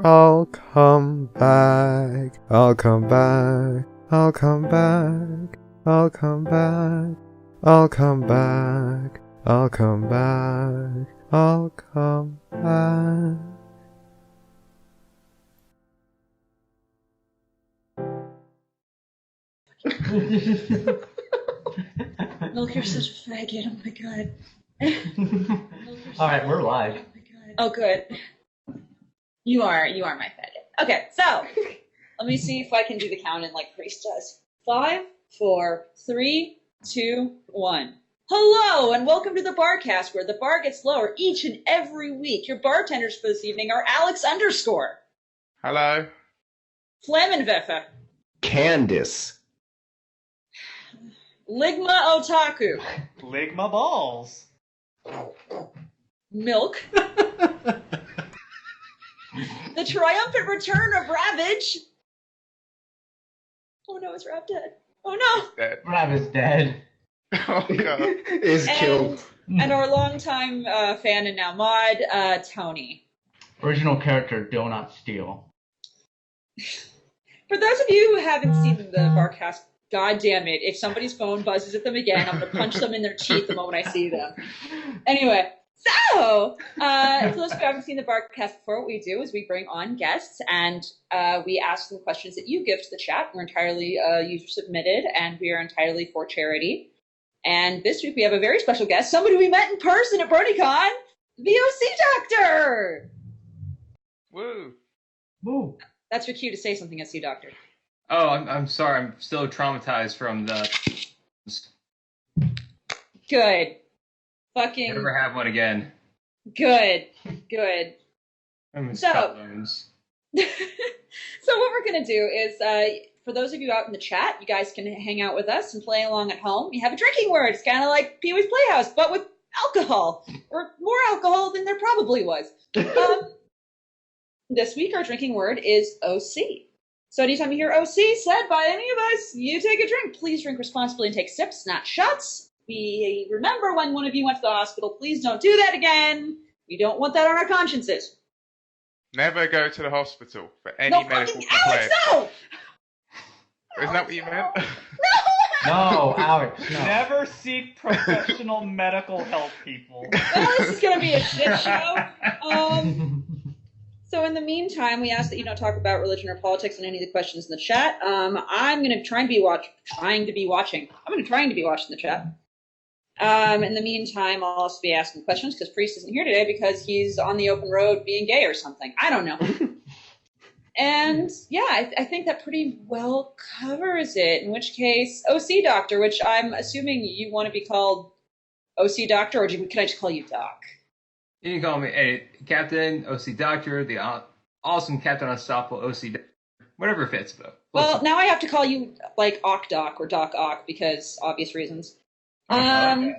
I'll come back. I'll come back. I'll come back. I'll come back. I'll come back. I'll come back. I'll come back. Milk, you're such a faggot. Oh my god. All right, we're live. Oh my god. Oh, good. You are my faggot. Okay, so let me see if I can do the count in like Priest does. 5, 4, 3, 2, 1. Hello, and welcome to the Barcast, where the bar gets lower each and every week. Your bartenders for this evening are Alex _. Hello. Flammenwerfer. Candice. Ligma Otaku. Ligma balls. Milk. The triumphant return of Ravage. Oh no, is Rav dead? Oh no! Dead. Rav is dead. Oh god. Is killed. And our longtime fan and now mod, Tony. Original character, Donut Steal. For those of you who haven't seen the Barcast, god damn it, if somebody's phone buzzes at them again, I'm going to punch them in their teeth the moment I see them. Anyway, so, for those of you who haven't seen the Barcast before, what we do is we bring on guests and we ask them questions that you give to the chat. We're entirely user-submitted and we are entirely for charity. And this week we have a very special guest, somebody we met in person at BRONYCON, the OC Doctor! Woo. Woo. That's your cue to say something, OC Doctor. Oh, I'm sorry. I'm still traumatized from the. Good. Fucking Never have one again. good. Good. I'm So- Scotland's. So what we're going to do is, for those of you out in the chat, you guys can hang out with us and play along at home. You have a drinking word. It's kind of like Pee-wee's Playhouse, but with alcohol. Or more alcohol than there probably was. This week, our drinking word is OC. So anytime you hear OC said by any of us, you take a drink. Please drink responsibly and take sips, not shots. We remember when one of you went to the hospital. Please don't do that again. We don't want that on our consciences. Never go to the hospital for any No medical fucking Alex, complaint. no! Isn't that what you meant? No, Alex, no. Never seek professional medical help, people. Well, this is going to be a shit show. So in the meantime, we ask that you don't talk about religion or politics in any of the questions in the chat. I'm going to trying to be watching the chat. In the meantime, I'll also be asking questions because Priest isn't here today because he's on the open road being gay or something. I don't know. And yeah, I think that pretty well covers it. In which case, OC Doctor, which I'm assuming you want to be called OC Doctor, or can I just call you Doc? You can call me Captain, OC Doctor, the awesome Captain Unstoppable, OC Doctor. Whatever fits, though. Well, now I have to call you like Ock Doc or Doc Ock because obvious reasons. Okay.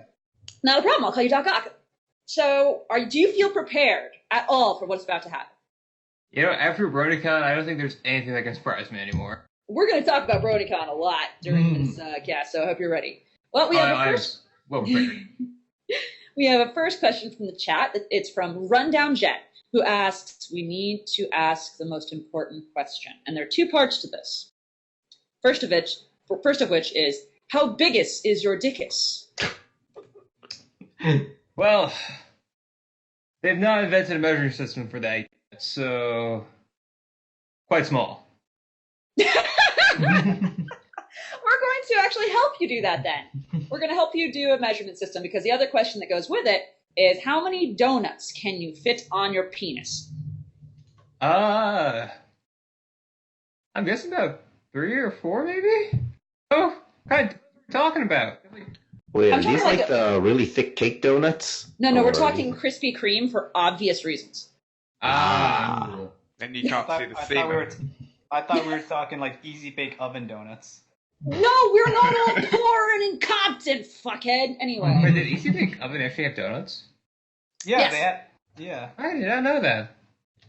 Not a problem. I'll call you Doc Ock. So, do you feel prepared at all for what's about to happen? You know, after BRONYCON, I don't think there's anything that can surprise me anymore. We're going to talk about BRONYCON a lot during this cast, so I hope you're ready. Well, we have a first. Well prepared. We have a first question from the chat. It's from Rundown Jet, who asks, we need to ask the most important question. And there are two parts to this. First of which is, how biggest is your dickus? Well, they've not invented a measuring system for that yet, so quite small. We're going to actually help you do that then. We're going to help you do a measurement system because the other question that goes with it is how many donuts can you fit on your penis? I'm guessing about 3 or 4 maybe? Oh, what kind of talking about? Wait, I'm are talking these like like the really thick cake donuts? No, we're Or- talking Krispy Kreme for obvious reasons. And you can't see the semen. I thought we were talking like easy bake oven donuts. No, we're not all poor and incompetent, fuckhead. Anyway. Wait, did Easy Bake Oven actually have donuts? Yeah, Yes. they had. Yeah. I did not know that.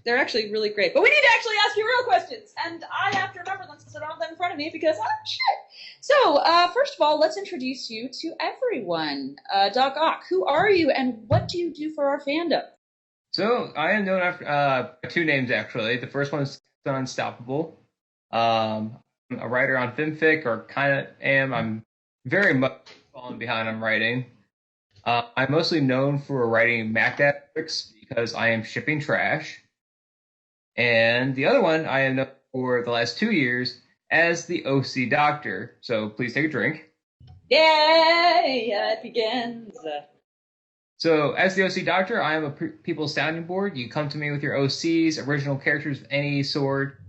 They're actually really great. But we need to actually ask you real questions. And I have to remember them since I don't have them in front of me because I'm shit. So, first of all, let's introduce you to everyone. Doc Ock, who are you and what do you do for our fandom? So I am known after two names actually. The first one is Unstoppable. I'm a writer on FimFic, or kind of am. I'm very much falling behind on writing. I'm mostly known for writing Mac books because I am shipping trash. And the other one I am known for the last 2 years as the OC Doctor. So please take a drink. Yay! It begins. So, as the OC Doctor, I am a people's sounding board. You come to me with your OCs, original characters of any sort,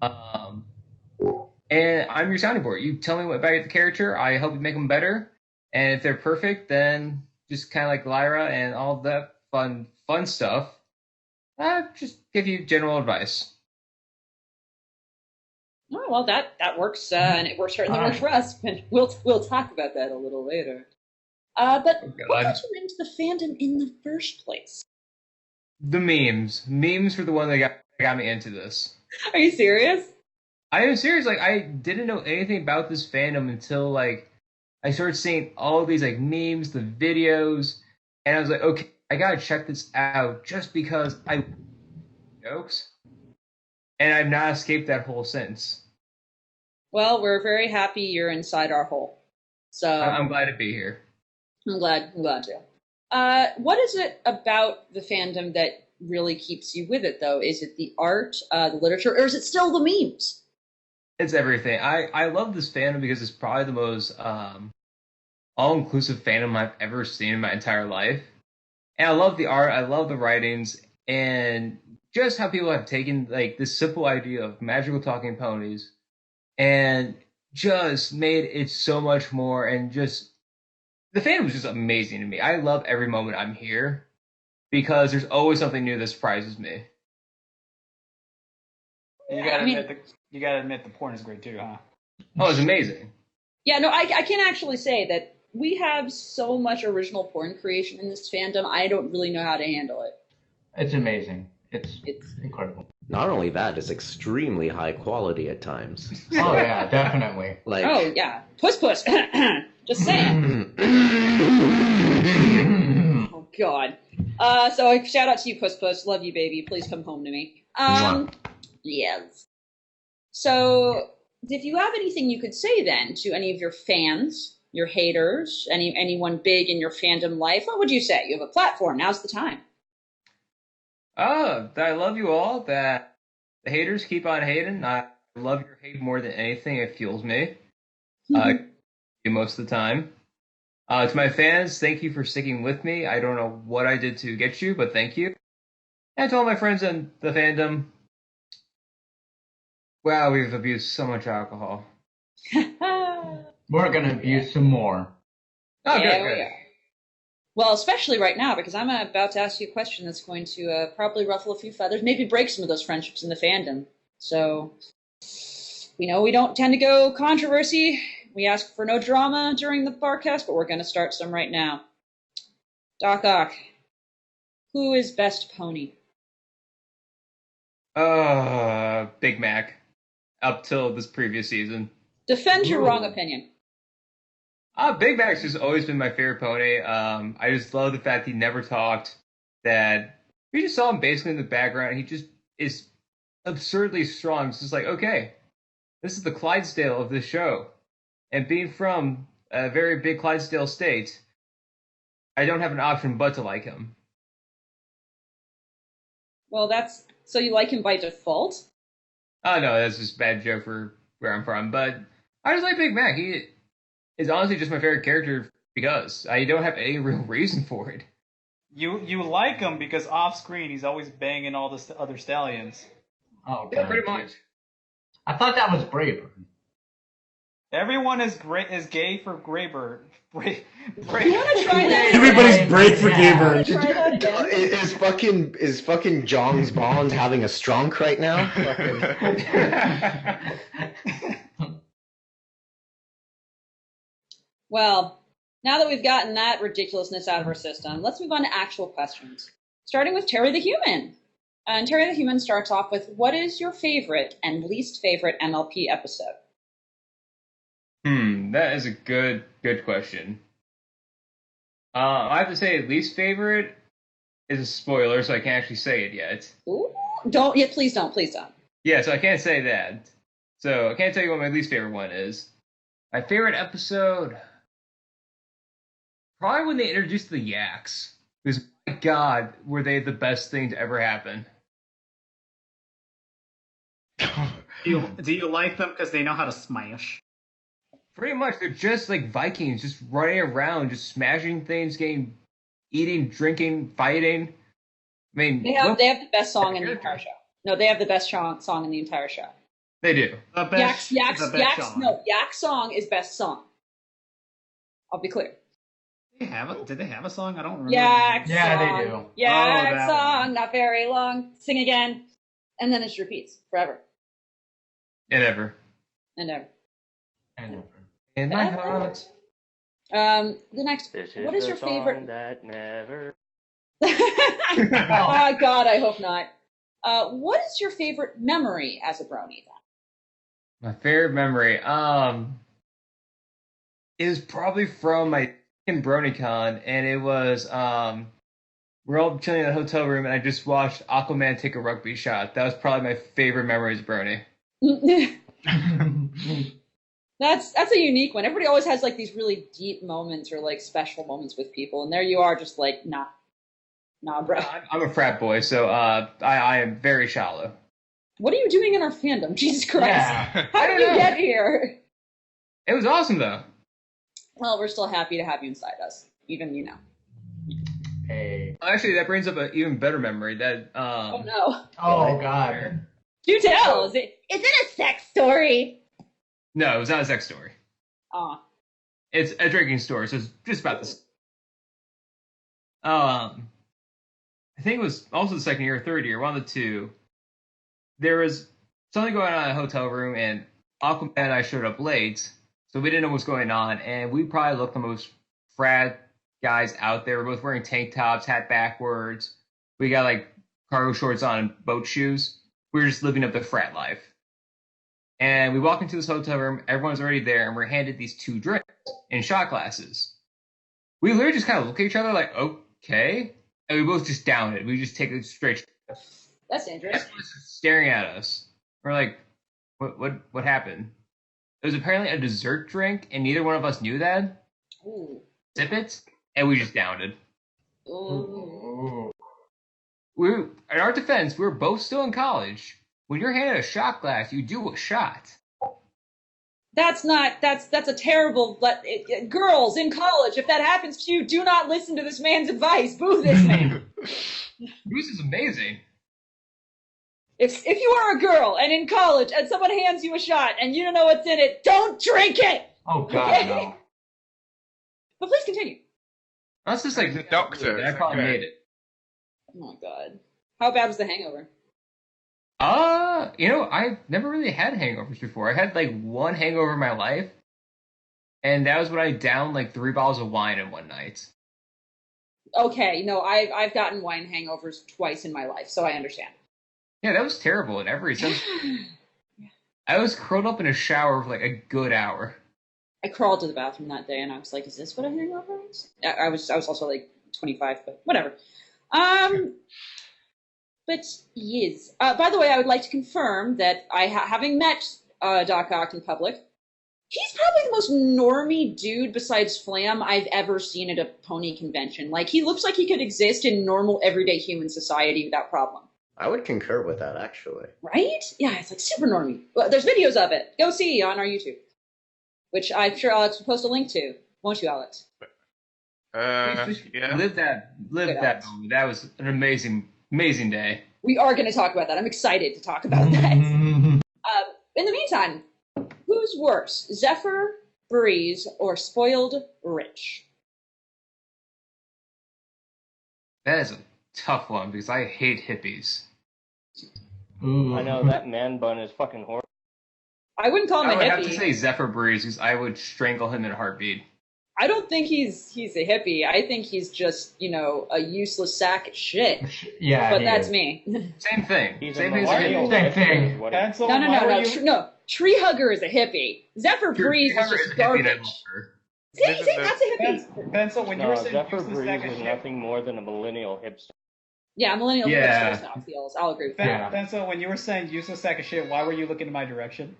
and I'm your sounding board. You tell me what about the character, I help you make them better, and if they're perfect, then just kind of like Lyra and all that fun stuff, just give you general advice. Oh, well, that works, and it works certainly works for us. And we'll talk about that a little later. But what got you into the fandom in the first place? The memes. Memes were the one that got me into this. Are you serious? I am serious. Like, I didn't know anything about this fandom until, like, I started seeing all of these, like, memes, the videos, and I was like, okay, I gotta check this out just because I jokes. And I've not escaped that hole since. Well, we're very happy you're inside our hole. So I'm glad to be here. I'm glad to. What is it about the fandom that really keeps you with it, though? Is it the art, the literature, or is it still the memes? It's everything. I love this fandom because it's probably the most all-inclusive fandom I've ever seen in my entire life. And I love the art, I love the writings, and just how people have taken like this simple idea of magical talking ponies and just made it so much more, and just the fandom was just amazing to me. I love every moment I'm here because there's always something new that surprises me. You gotta admit the porn is great too, huh? Oh, it's amazing. Yeah, no, I can actually say that we have so much original porn creation in this fandom. I don't really know how to handle it. It's amazing. It's incredible. Not only that, it's extremely high quality at times. Oh yeah, definitely. Like, Oh yeah, puss. Just saying. Oh God. So shout out to you, puss. Love you, baby. Please come home to me. Yes. So, if you have anything you could say then to any of your fans, your haters, anyone big in your fandom life, what would you say? You have a platform. Now's the time. That I love you all. That the haters keep on hating. I love your hate more than anything. It fuels me. Most of the time. To my fans, thank you for sticking with me. I don't know what I did to get you, but thank you. And to all my friends in the fandom, wow, we've abused so much alcohol. We're gonna abuse some more. Oh, Yeah, good. we are. Well, especially right now, because I'm about to ask you a question that's going to probably ruffle a few feathers, maybe break some of those friendships in the fandom. So, we know we don't tend to go controversy. We ask for no drama during the Barcast, but we're going to start some right now. Doc Ock, who is best pony? Big Mac. Up till this previous season. Defend your wrong opinion. Big Mac's just always been my favorite pony. I just love the fact he never talked. That we just saw him basically in the background. He just is absurdly strong. It's just like, okay, this is the Clydesdale of this show. And being from a very big Clydesdale state, I don't have an option but to like him. Well, so you like him by default? Oh, no, that's just a bad joke for where I'm from. But I just like Big Mac. He is honestly just my favorite character because I don't have any real reason for it. You like him because off screen he's always banging all the other stallions. Oh, Yeah, God. pretty much. I thought that was Braver. Everyone is gay for Graybird. You want to try that? Everybody's break for Gaber. Try that again. is fucking Jong's Bond having a stronk right now? Well, now that we've gotten that ridiculousness out of our system, let's move on to actual questions. Starting with Terry the Human. And Terry the Human starts off with, what is your favorite and least favorite MLP episode? That is a good question. I have to say least favorite is a spoiler, so I can't actually say it yet. Ooh, don't. Yeah, please don't. Please don't. Yeah, so I can't say that. So I can't tell you what my least favorite one is. My favorite episode, probably when they introduced the Yaks. Because, my God, were they the best thing to ever happen. Do you like them because they know how to smash? Pretty much, they're just like Vikings, just running around, just smashing things, eating, drinking, fighting. I mean, they have the best song in the entire show. No, they have the best song in the entire show. They do. The best, Yak song. song is best song. I'll be clear. Did they have a song? I don't remember. Yak Yeah, song. they do. Yak song, not very long. Sing again. And then it just repeats forever. And ever. And ever. And over. In my heart. The next. What is your favorite? That never. Oh God, I hope not. What is your favorite memory as a brony then? My favorite memory, is probably from my BRONYCON, and it was we're all chilling in a hotel room, and I just watched Aquaman take a rugby shot. That was probably my favorite memory as a brony. That's a unique one. Everybody always has like these really deep moments or like special moments with people, and there you are, just like nah, bro. I'm a frat boy, so I am very shallow. What are you doing in our fandom? Jesus Christ! Yeah. How did you get here? It was awesome though. Well, we're still happy to have you inside us, even Hey. Actually, that brings up an even better memory. That Oh no! Oh God. Do tell. Is it a sex story? No, it was not a sex story. Aw. It's a drinking story, so it's just about this. I think it was also the second year or third year, one of the two. There was something going on in a hotel room, and Aquaman and I showed up late, so we didn't know what was going on, and we probably looked the most frat guys out there. We're both wearing tank tops, hat backwards. We got like cargo shorts on and boat shoes. We were just living up the frat life. And we walk into this hotel room, everyone's already there, and we're handed these 2 drinks in shot glasses. We literally just kind of look at each other like, okay. And we both just down it. We just take it straight. That's dangerous. Everyone's just staring at us. We're like, what happened? It was apparently a dessert drink, and neither one of us knew that. Ooh. Sip it, and we just downed it. Ooh. In our defense, we were both still in college. When you're handed a shot glass, you do a shot. That's a terrible. Girls in college, if that happens to you, do not listen to this man's advice. Boo this man. Booze is amazing. If you are a girl and in college and someone hands you a shot and you don't know what's in it, don't drink it. Oh God, no. But please continue. That's just like the doctor. That probably made it. Oh my God. How bad was the hangover? I've never really had hangovers before. I had like one hangover in my life, and that was when I downed like 3 bottles of wine in one night. Okay, no, I've gotten wine hangovers twice in my life, so I understand. Yeah, that was terrible in every sense. I was curled up in a shower for like a good hour. I crawled to the bathroom that day, and I was like, "Is this what a hangover is?" I was also like 25, but whatever. But yes. By the way, I would like to confirm that having met Doc Ock in public, he's probably the most normie dude besides Flam I've ever seen at a pony convention. Like, he looks like he could exist in normal, everyday human society without problem. I would concur with that, actually. Right? Yeah, it's like super normie. Well, there's videos of it. Go see on our YouTube, which I'm sure Alex will post a link to. Won't you, Alex? Yeah. Live that moment. That was an amazing day. We are going to talk about that. I'm excited to talk about that. In the meantime, who's worse, Zephyr, Breeze, or Spoiled Rich? That is a tough one because I hate hippies. Ooh. I know, that man bun is fucking horrible. I wouldn't call him I a would hippie. have to say Zephyr Breeze because I would strangle him in a heartbeat. I don't think he's a hippie. I think he's just, a useless sack of shit. Yeah, But he that's is. me. Same thing. He's Same a thing as a millennial. hippie. Same thing. What- Cancel. No. Why were you- Tree Hugger is a hippie. Zephyr Breeze is Zephyr just a hippie and I garbage. love her. See, that's a hippie. Pencil, when you No, were saying Zephyr useless Breeze sack of is shit, nothing more than a millennial hipster. Yeah, millennials Yeah. are soft feels. I'll agree with that. Benzo, when you were saying useless sack of shit, why were you looking in my direction?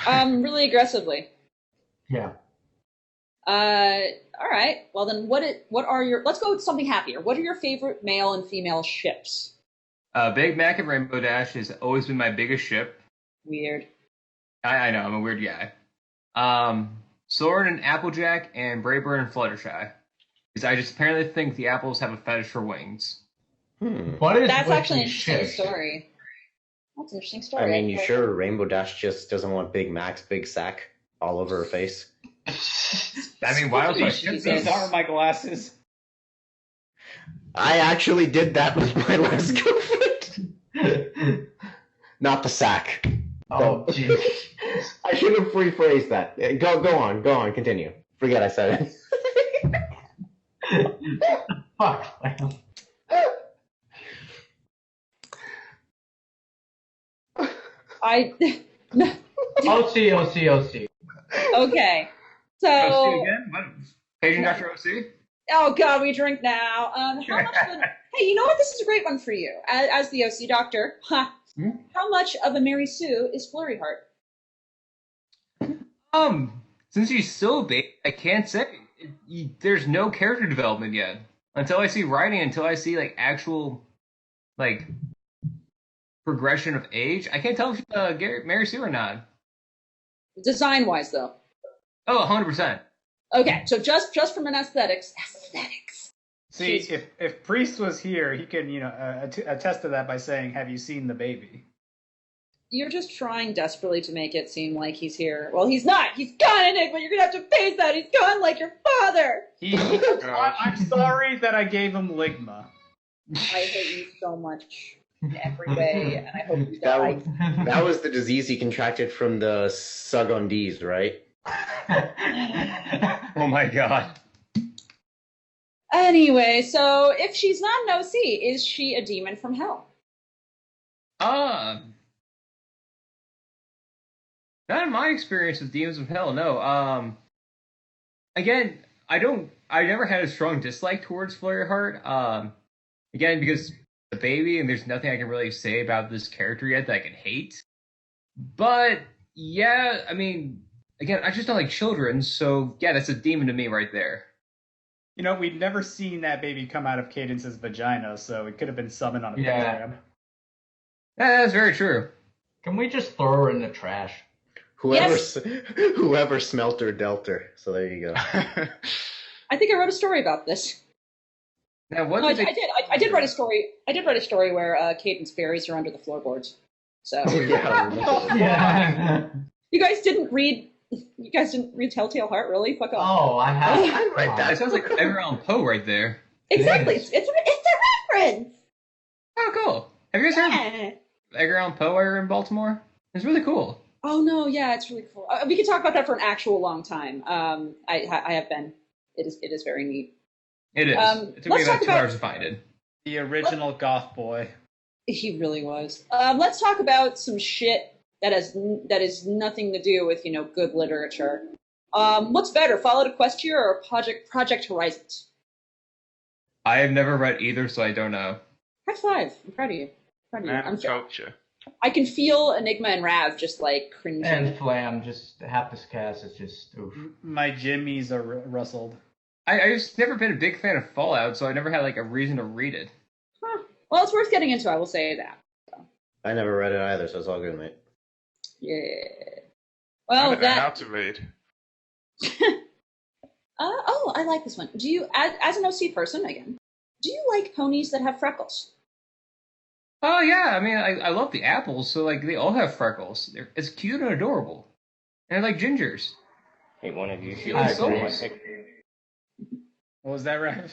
Really aggressively. Yeah. All right. Well, then, what are your? Let's go with something happier. What are your favorite male and female ships? Big Mac and Rainbow Dash has always been my biggest ship. Weird. I know, I'm a weird guy. Sword and Applejack and Brayburn and Fluttershy. Because I just apparently think the apples have a fetish for wings. What is That's with actually an these interesting ships? story. That's an interesting story. I mean, you sure Rainbow Dash just doesn't want Big Mac's big sack all over her face? I mean, why else would I ship These these? aren't my glasses. I actually did that with my last girlfriend. Not the sack. Oh, jeez. I should have rephrased that. Go on, continue. Forget I said it. Fuck, man. OC. Okay. So. OC again? What? Paging Dr. OC? Oh God, we drink now. How much? Hey, you know what? This is a great one for you, as the OC doctor. Huh. How much of a Mary Sue is Flurry Heart? Since she's so big, I can't say. There's no character development yet. Until I see writing, until I see like actual, like, progression of age, I can't tell if she's Mary Sue or not. Design-wise, though. Oh, 100%. Okay, so just from an aesthetics. See, if Priest was here, he could, attest to that by saying, "Have you seen the baby?" You're just trying desperately to make it seem like he's here. Well, he's not. He's gone, Enigma. You're gonna have to face that. He's gone like your father. I'm sorry that I gave him Ligma. I hate you so much every day, and I hope you die. That was the disease he contracted from the Sugondese, right? Oh my god. Anyway, so if she's not an OC, is she a demon from hell? Not in my experience with Demons of Hell, no. Again, I never had a strong dislike towards Flurry Heart. Again, because the baby, and there's nothing I can really say about this character yet that I can hate. But, yeah, I mean, again, I just don't like children, so yeah, that's a demon to me right there. We'd never seen that baby come out of Cadence's vagina, so it could have been summoned on a pentagram. Yeah, that's very true. Can we just throw her in the trash? Whoever smelt her dealt her. So there you go. I think I wrote a story about this. Now, what I did write a story. I did write a story where Cadence buries her under the floorboards. So Yeah. You guys didn't read Telltale Heart, really? Fuck off. Oh, I have. I read that. That sounds like Edgar Allan Poe right there. Exactly. Yes. It's a reference. Oh, cool. Have you guys heard Edgar Allan Poe are in Baltimore? It's really cool. Oh no, yeah, it's really cool. We could talk about that for an actual long time. I have been. It is very neat. It is. It took me about 2 hours to find it. The original goth boy. He really was. Let's talk about some shit that is nothing to do with good literature. What's better, Fallout Equestria or Project Horizons? I have never read either, so I don't know. High five! I'm proud of you. I'm culture. I can feel Enigma and Rav just like cringing. And Flam, just half this cast is just oof. My jimmies are rustled. I just never been a big fan of Fallout, so I never had like a reason to read it. Huh. Well, it's worth getting into. I will say that. So. I never read it either, so it's all good, mate. Yeah. I Well, don't know how to read. I like this one. Do you, as an OC person again, do you like ponies that have freckles? Oh yeah, I mean I love the apples, so like they all have freckles. It's cute and adorable, and they're like gingers. Hey, one of you. I agree. My picture. What was that, Rav?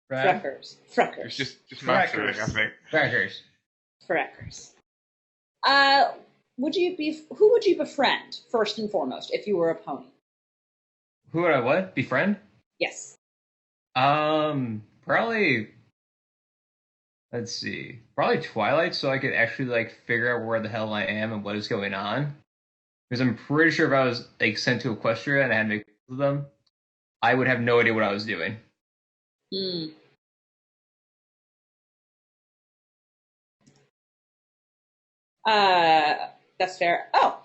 Freckers. It's just mattering, I think. Crackers. Freckers. Who would you befriend first and foremost if you were a pony? Who would I what? Befriend? Yes. Probably. Let's see. Probably Twilight, so I could actually like figure out where the hell I am and what is going on. Because I'm pretty sure if I was like sent to Equestria and I had to make with them, I would have no idea what I was doing. Hmm. That's fair. Oh,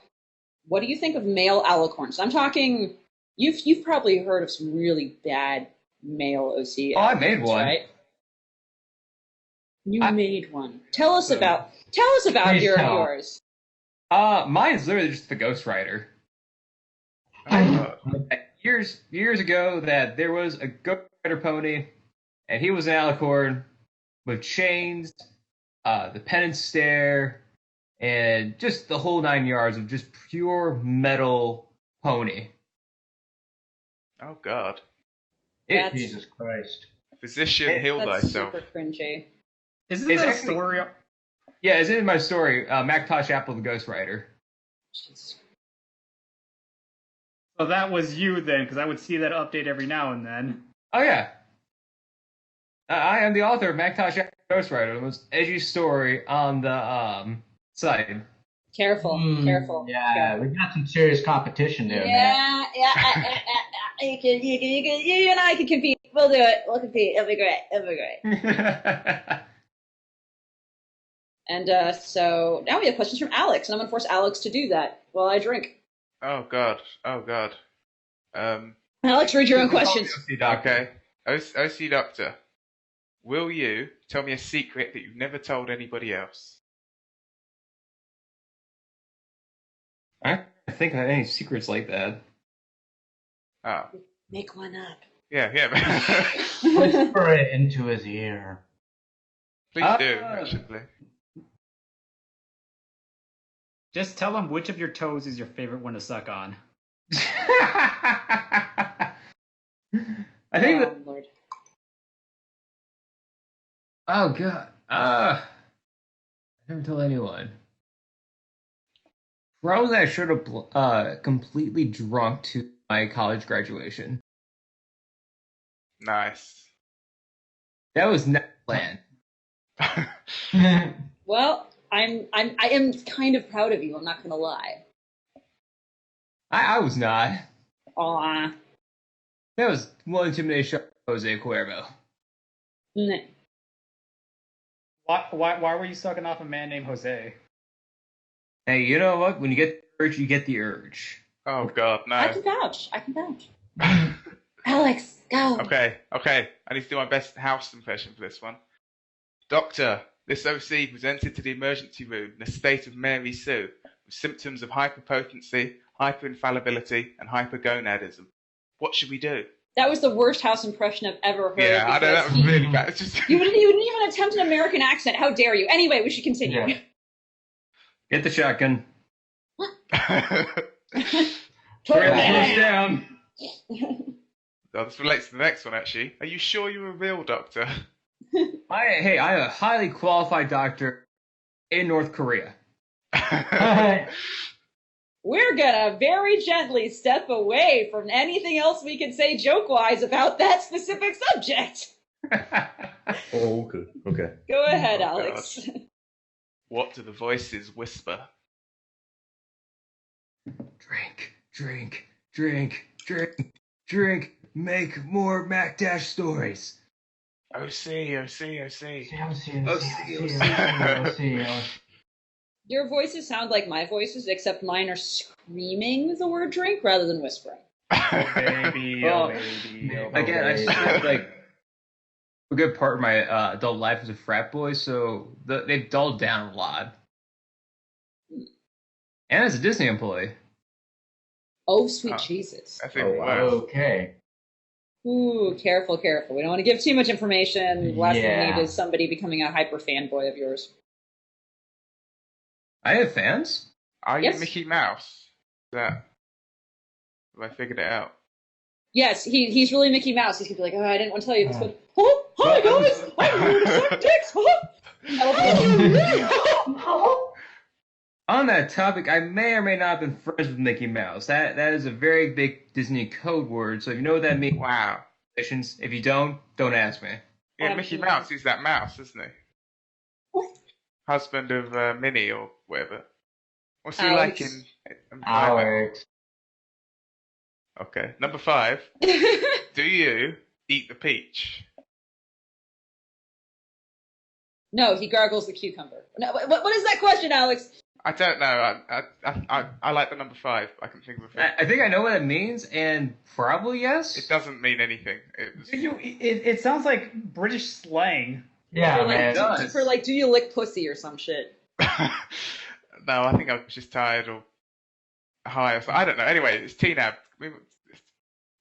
what do you think of male alicorns? I'm talking. You've probably heard of some really bad male OC. Oh, I made one. Right? You made one. Tell us about yours. Mine's literally just the Ghostwriter. Years ago, that there was a Ghostwriter pony, and he was an alicorn with chains, the penance stare, and just the whole 9 yards of just pure metal pony. Oh God. Jesus Christ. Physician, heal That's thyself. super cringy. Isn't that a story? Yeah, it's in my story, Macintosh Apple the Ghostwriter. Jeez. So that was you then, because I would see that update every now and then. Oh yeah. I am the author of Macintosh Apple the Ghostwriter, the most edgy story on the site. Careful. Yeah, we got some serious competition there, man. You and I can compete. We'll do it. We'll compete. It'll be great. And so now we have questions from Alex, and I'm gonna force Alex to do that while I drink. Oh God. Alex, read your own questions. Okay. OC Doctor, will you tell me a secret that you've never told anybody else? I don't think I have any secrets like that. Oh. Make one up. Yeah. Whisper it into his ear. Please do, actually. Just tell him which of your toes is your favorite one to suck on. I think that. Lord. Oh God. I never told anyone. Probably I should have completely drunk to my college graduation. Nice. That was not planned. Well, I am kind of proud of you. I'm not gonna lie. I was not. Aw. That was one intimidation of Jose Cuervo. Nah. Why were you sucking off a man named Jose? Hey, you know what? When you get the urge, you get the urge. Oh God, no. I can vouch. Alex, go. Okay. I need to do my best house impression for this one. Doctor, this OC presented to the emergency room in a state of Mary Sue with symptoms of hyperpotency, hyperinfallibility, and hypergonadism. What should we do? That was the worst house impression I've ever heard. Yeah, I know, that was really bad. It's just... You didn't even attempt an American accent. How dare you? Anyway, we should continue. Yeah. Get the shotgun. Turn it down. Oh, this relates to the next one, actually. Are you sure you're a real doctor? I'm a highly qualified doctor in North Korea. We're gonna very gently step away from anything else we can say joke-wise about that specific subject. Oh, okay. Go ahead, Alex. God. What do the voices whisper? Drink. Make more Mac Dash stories. OC. Your voices sound like my voices, except mine are screaming the word drink rather than whispering. Oh, baby. Again, I spent like a good part of my adult life as a frat boy, so they've dulled down a lot. And as a Disney employee. Oh, sweet Jesus. I think Okay. Ooh, careful. We don't want to give too much information. The last thing we Yeah. need is somebody becoming a hyper fanboy of yours. I have fans. Are you Yes. Mickey Mouse? Have I figured it out? Yes, he's really Mickey Mouse. He's gonna be like, oh, I didn't want to tell you this, but hi guys, I'm here to suck dicks. On that topic, I may or may not have been friends with Mickey Mouse. That is a very big Disney code word, so if you know what that means, Wow. if you don't ask me. Yeah, Mickey Mouse is that mouse, isn't he? What? Husband of Minnie or whatever. What's he Alex. like in Alex. Okay. Number 5. Do you eat the peach? No, he gargles the cucumber. No, what is that question, Alex? I don't know. I like the number 5. I can think of a thing. I think I know what it means, and probably yes. It doesn't mean anything. It sounds like British slang. Yeah, for, like, man. for like, do you lick pussy or some shit? No, I think I was just tired or high or something. I don't know. Anyway, it's TNAB.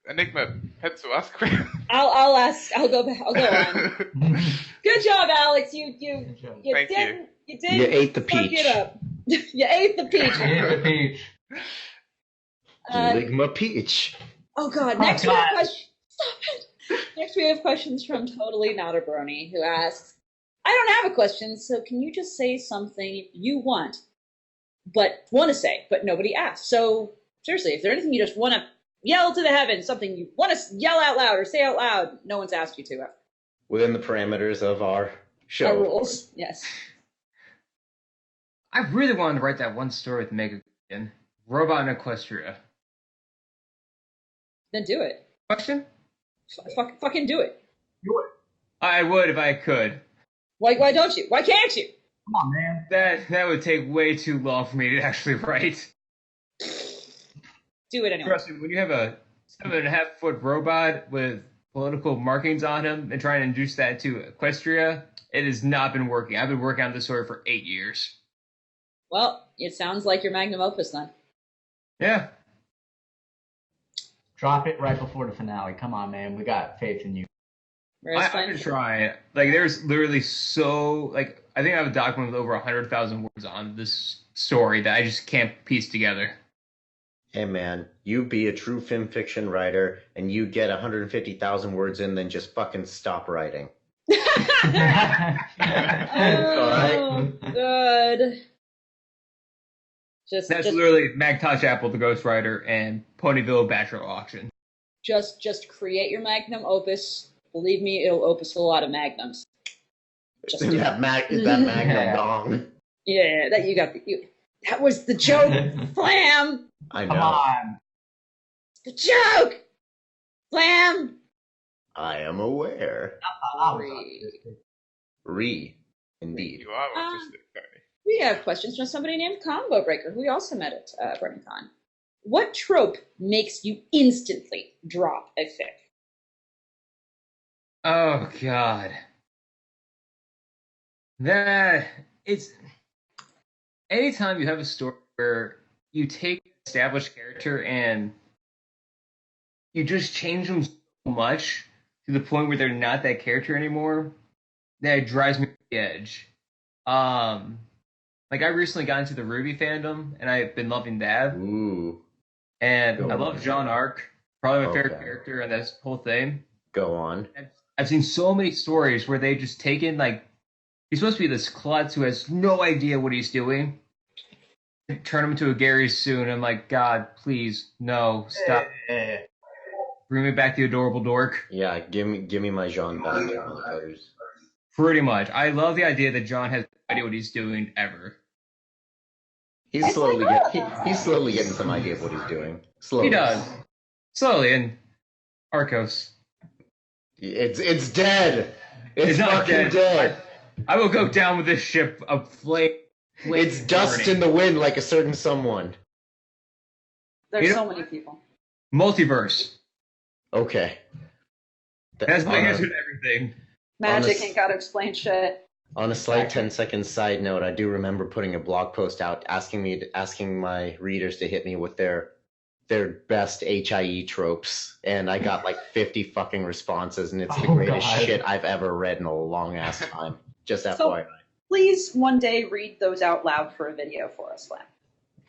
Enigma, pencil, ask. I'll ask. I'll go back. I'll go on. Good job, Alex. You Thank did. You did. You ate the fuck peach. it up. You ate the peach. Here's the peach. Ligma peach. Oh God. Oh, Next we have God. questions. Stop it. Next we have questions from Totally Not a Brony, who asks, "I don't have a question, so can you just say something you want to say, but nobody asked? So seriously, if there's anything you just want to yell to the heavens, something you want to yell out loud or say out loud, no one's asked you to. Within the parameters of our show. Our rules. Yes. I really wanted to write that one story with Mega in Robot in Equestria. Then do it. Question? Fucking do it. I would if I could. Why don't you? Why can't you? Come on, man. That would take way too long for me to actually write. Do it anyway. Trust me, when you have a 7.5-foot robot with political markings on him and trying to introduce that to Equestria, it has not been working. I've been working on this story for 8 years. Well, it sounds like your magnum opus then. Yeah. Drop it right before the finale. Come on, man. We got faith in you. I've been trying. Like, there's literally I think I have a document with over 100,000 words on this story that I just can't piece together. Hey man, you be a true film fiction writer and you get 150,000 words in, then just fucking stop writing. Oh, good. That's literally Macintosh Apple, the Ghostwriter, and Ponyville Bachelor Auction. Just create your magnum opus. Believe me, it'll opus a lot of magnums. Just do that magnum dong. Yeah, that was the joke, Flam. I know. Come on. The joke, Flam. I am aware. Indeed. You are autistic, Tony. We have questions from somebody named Combo Breaker, who we also met at BRONYCON. What trope makes you instantly drop a fic? Oh, God. Anytime you have a story where you take an established character and you just change them so much to the point where they're not that character anymore, that drives me to the edge. I recently got into the Ruby fandom, and I've been loving that. Ooh. And I love Jean Arc, probably my favorite character in this whole thing. Go on. I've seen so many stories where they just taken, he's supposed to be this klutz who has no idea what he's doing. Turn him into a Gary Soon. I'm like, God, please, no, stop. Bring me back the adorable dork. Yeah, give me my Jean back. Pretty much. I love the idea that John has no idea what he's doing ever. He's slowly getting some idea of what he's doing. Slowly. He does. Slowly, and Arcos. It's dead. It's not fucking dead. I will go down with this ship of flame. It's dust in the wind like a certain someone. There's so many people. Multiverse. Okay. That's my answer to everything. Magic ain't gotta explain shit. On a slight 10-second side note, I do remember putting a blog post out asking my readers to hit me with their best HIE tropes, and I got 50 fucking responses, and it's the greatest shit I've ever read in a long ass time. Just FYI. Please one day read those out loud for a video for us, Lam.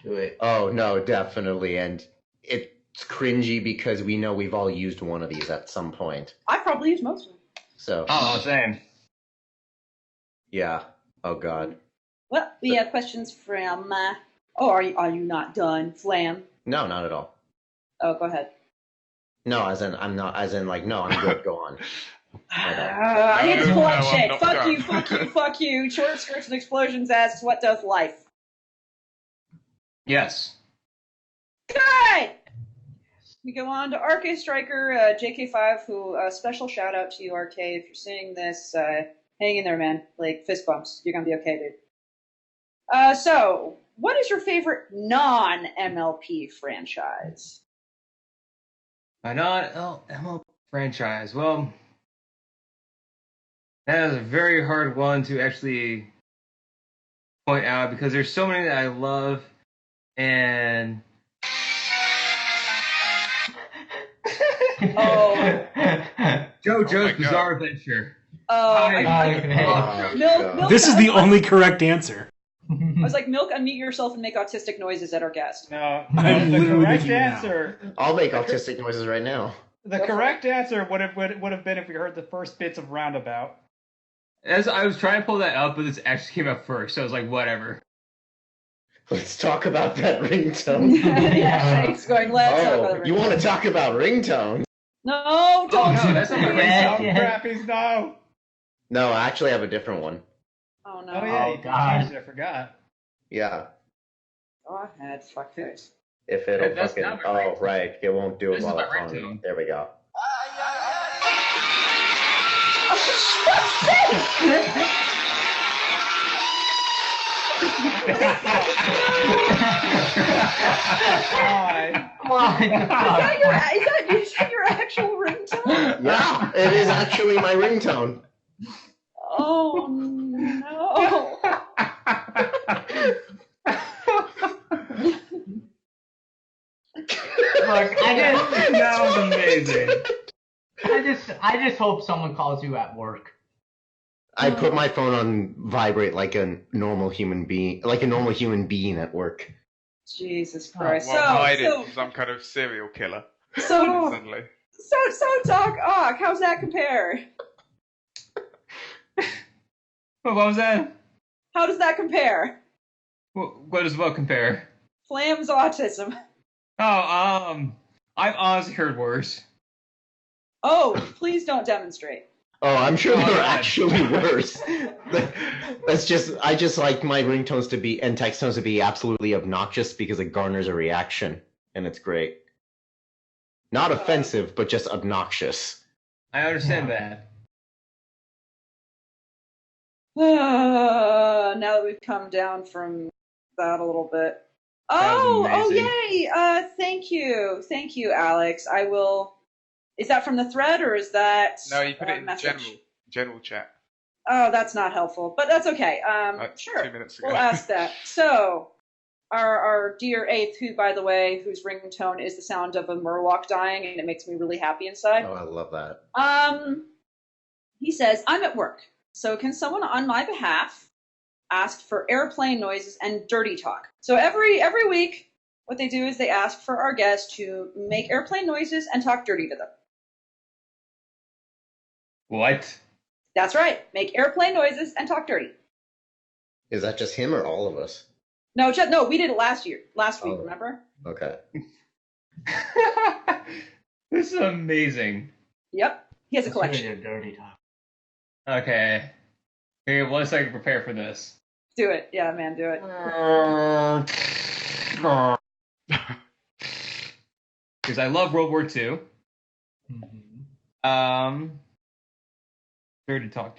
Do it. Oh no, definitely, and it's cringy because we know we've all used one of these at some point. I probably use most of them. So. Oh, same. Yeah. Oh God. Well, we have questions from. Are you not done, Flam? No, not at all. Oh, go ahead. No, I'm not. No, I'm good. Go on. I need to pull up shit. Fuck you. Short Skirts and Explosions asks, what does life? Yes. Good! We go on to RK Striker, JK5, who, special shout out to you, RK, if you're seeing this. Hang in there, man. Like, fist bumps. You're gonna be okay, dude. So, what is your favorite non-MLP franchise? My non-MLP franchise. Well, that is a very hard one to actually point out because there's so many that I love, and JoJo's Bizarre Adventure. Milk. This is the only correct answer. I was like, Milk, unmute yourself and make autistic noises at our guest. No, I'm the literally correct making it now. answer. I'll make autistic noises right now. The correct answer would have been if we heard the first bits of Roundabout. As I was trying to pull that up, but this actually came up first, so I was like, whatever. Let's talk about that ringtone. Yeah, Shake's going, let's talk about You want to talk about ringtones? No, don't. No, that's not my ringtone. Crappies, no. No, I actually have a different one. Oh, no. Oh, yeah, you changed it, I forgot. Yeah. Go ahead, fuckface. If it'll That's fucking... not my Oh, ringtone. right. It won't do it This is while my it's on. ringtone. There we go. Is that your actual ringtone? Yeah, it is actually my ringtone. Oh, no. Look, That was amazing. I just hope someone calls you at work. I put my phone on vibrate like a normal human being, at work. Jesus Christ. Well, I did some kind of serial killer. So, Suddenly. Doc Ock, how's that compare? What was that? How does that compare? What does what compare? Flam's autism. Oh, I've honestly heard worse. Oh, please don't demonstrate. Oh, I'm sure Oh, they're God. actually worse. I just like my ringtones to be and text tones to be absolutely obnoxious because it garners a reaction, and it's great. Not offensive, but just obnoxious. I understand that. Now that we've come down from that a little bit. That was Oh, amazing. yay! Thank you, Alex. I will. Is that from the thread or is that? No, you put it in message? general chat. Oh, that's not helpful, but that's okay. Sure. 2 minutes ago. We'll ask that. So, our dear Eighth, who, by the way, whose ringtone is the sound of a Murloc dying, and it makes me really happy inside. Oh, I love that. He says, I'm at work, so can someone on my behalf ask for airplane noises and dirty talk? So every week, what they do is they ask for our guests to make airplane noises and talk dirty to them. What? That's right. Make airplane noises and talk dirty. Is that just him or all of us? No, we did it last week, remember? Okay. This is amazing. Yep. He has a It's really collection. a dirty talk. Okay. Here, 1 second to prepare for this. Do it. Yeah, man, do it. Because I love World War II. Dirty talk.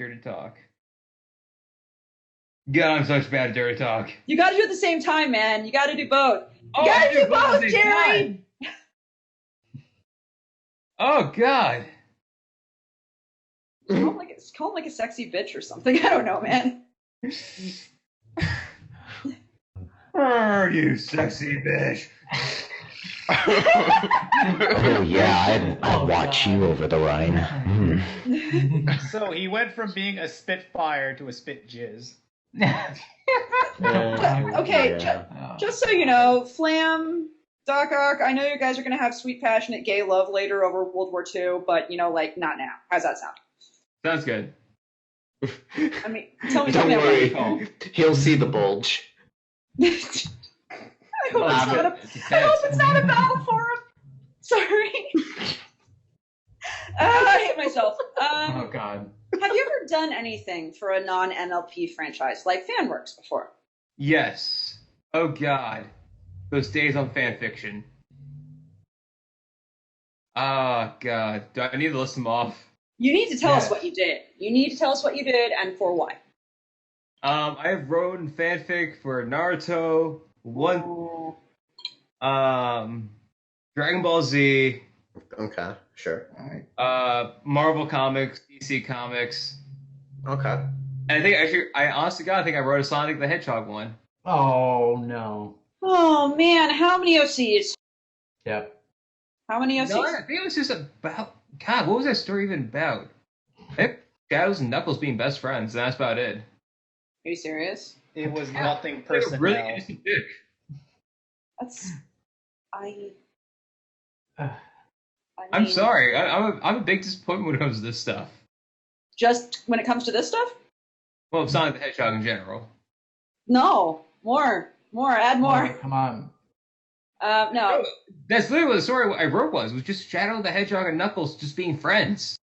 God, I'm such bad at dirty talk. You gotta do it at the same time, man. You gotta do both. You Oh, gotta I do do both at both, the same Jerry! Oh, God. Call him like a sexy bitch or something. I don't know, man. Oh, you sexy bitch. Oh yeah, I'd watch you over the Rhine. So he went from being a Spitfire to a Spit Jizz. Okay, Yeah. just so you know, Flam, Doc Ock, I know you guys are gonna have sweet, passionate gay love later over World War II, but, not now. How's that sound? Sounds good. I mean, tell me Don't I'm worry, wrong. he'll see the bulge. I hope it's not a battle for him. Sorry. I hate myself. Oh God. Have you ever done anything for a non-MLP franchise, like FanWorks, before? Yes. Oh, God. Those days on fanfiction. Oh, God. Do I need to list them off? You need to tell us what you did. You need to tell us what you did and for why. I wrote in fanfic for Naruto, Dragon Ball Z. Okay, sure. Marvel Comics, DC Comics. Okay. And I honestly think I wrote a Sonic the Hedgehog one. Oh no. Oh man, how many OCs? Yep. How many OCs? No, I think it was just about, God, what was that story even about? I think Shadows and Knuckles being best friends, and that's about it. Are you serious? It was nothing personnel. Really innocent dick. That's I'm sorry. I'm a big disappointment when it comes to this stuff. Just when it comes to this stuff? Well, Sonic the Hedgehog in general. No, more, add more. Oh, come on. No. That's literally what the story I wrote was just Shadow the Hedgehog and Knuckles just being friends.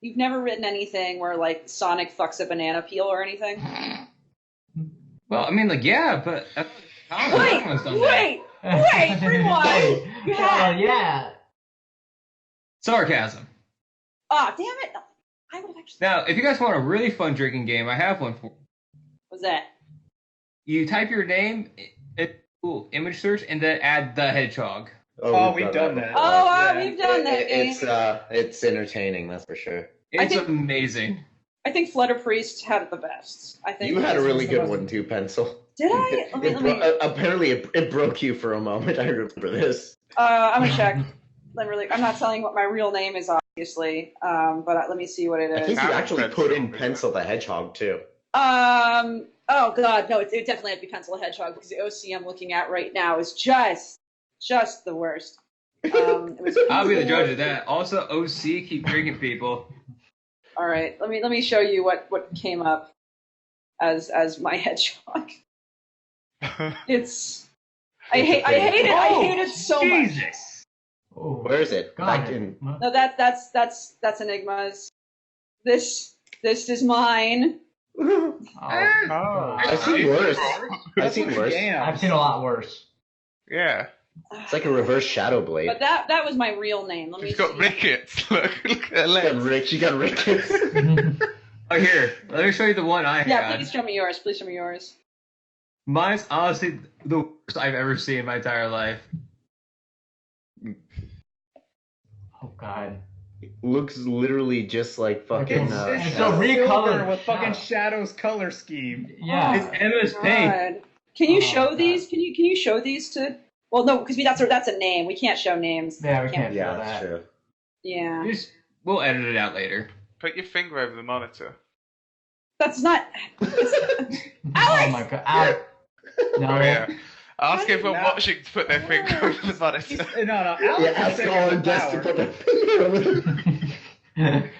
You've never written anything where like Sonic fucks a banana peel or anything? Well, I mean, like, yeah, but wait, rewind. You had. Yeah. Sarcasm. Ah, damn it! I would actually. Now, if you guys want a really fun drinking game, I have one for you. What's that? You type your name, Google image search, and then add the hedgehog. Oh, we've done that. We've done that game. It's entertaining, that's for sure. It's amazing. I think Flutter Priest had it the best. I think you had a really good one too, Pencil. Did I? Apparently, it broke you for a moment. I remember this. I'm gonna check. I'm not telling what my real name is, obviously. But let me see what it is. I think you actually put in Pencil the Hedgehog too. Oh god, no! It definitely had to be Pencil the Hedgehog because the OC I'm looking at right now is just the worst. I'll be the judge of that. Also, OC, keep drinking, people. All right, let me show you what came up as my hedgehog. It's I hate it. I hate it so much. Where is it? Back in. No, that's Enigma's. This is mine. I've seen worse. I've seen a lot worse. Yeah. It's like a reverse Shadow Blade. But that was my real name. She's got rickets. Look at her legs. She got rickets. Oh, here. Let me show you the one I had. Yeah, please show me yours. Mine's honestly the worst I've ever seen in my entire life. Oh god. It looks literally just like fucking. It's a recolored with fucking Shadow's color scheme. Yeah. It's Emma's paint. Can you show these? Can you show these to? Well, no, because that's a name. We can't show names. Yeah, we can't show Yeah, that. that's true. Yeah. We'll edit it out later. Put your finger over the monitor. That's not. Oh my god. Alex. No. Oh, yeah. Ask everyone watching to put their finger over the monitor. No. Alex Ask all the guests to put their finger over.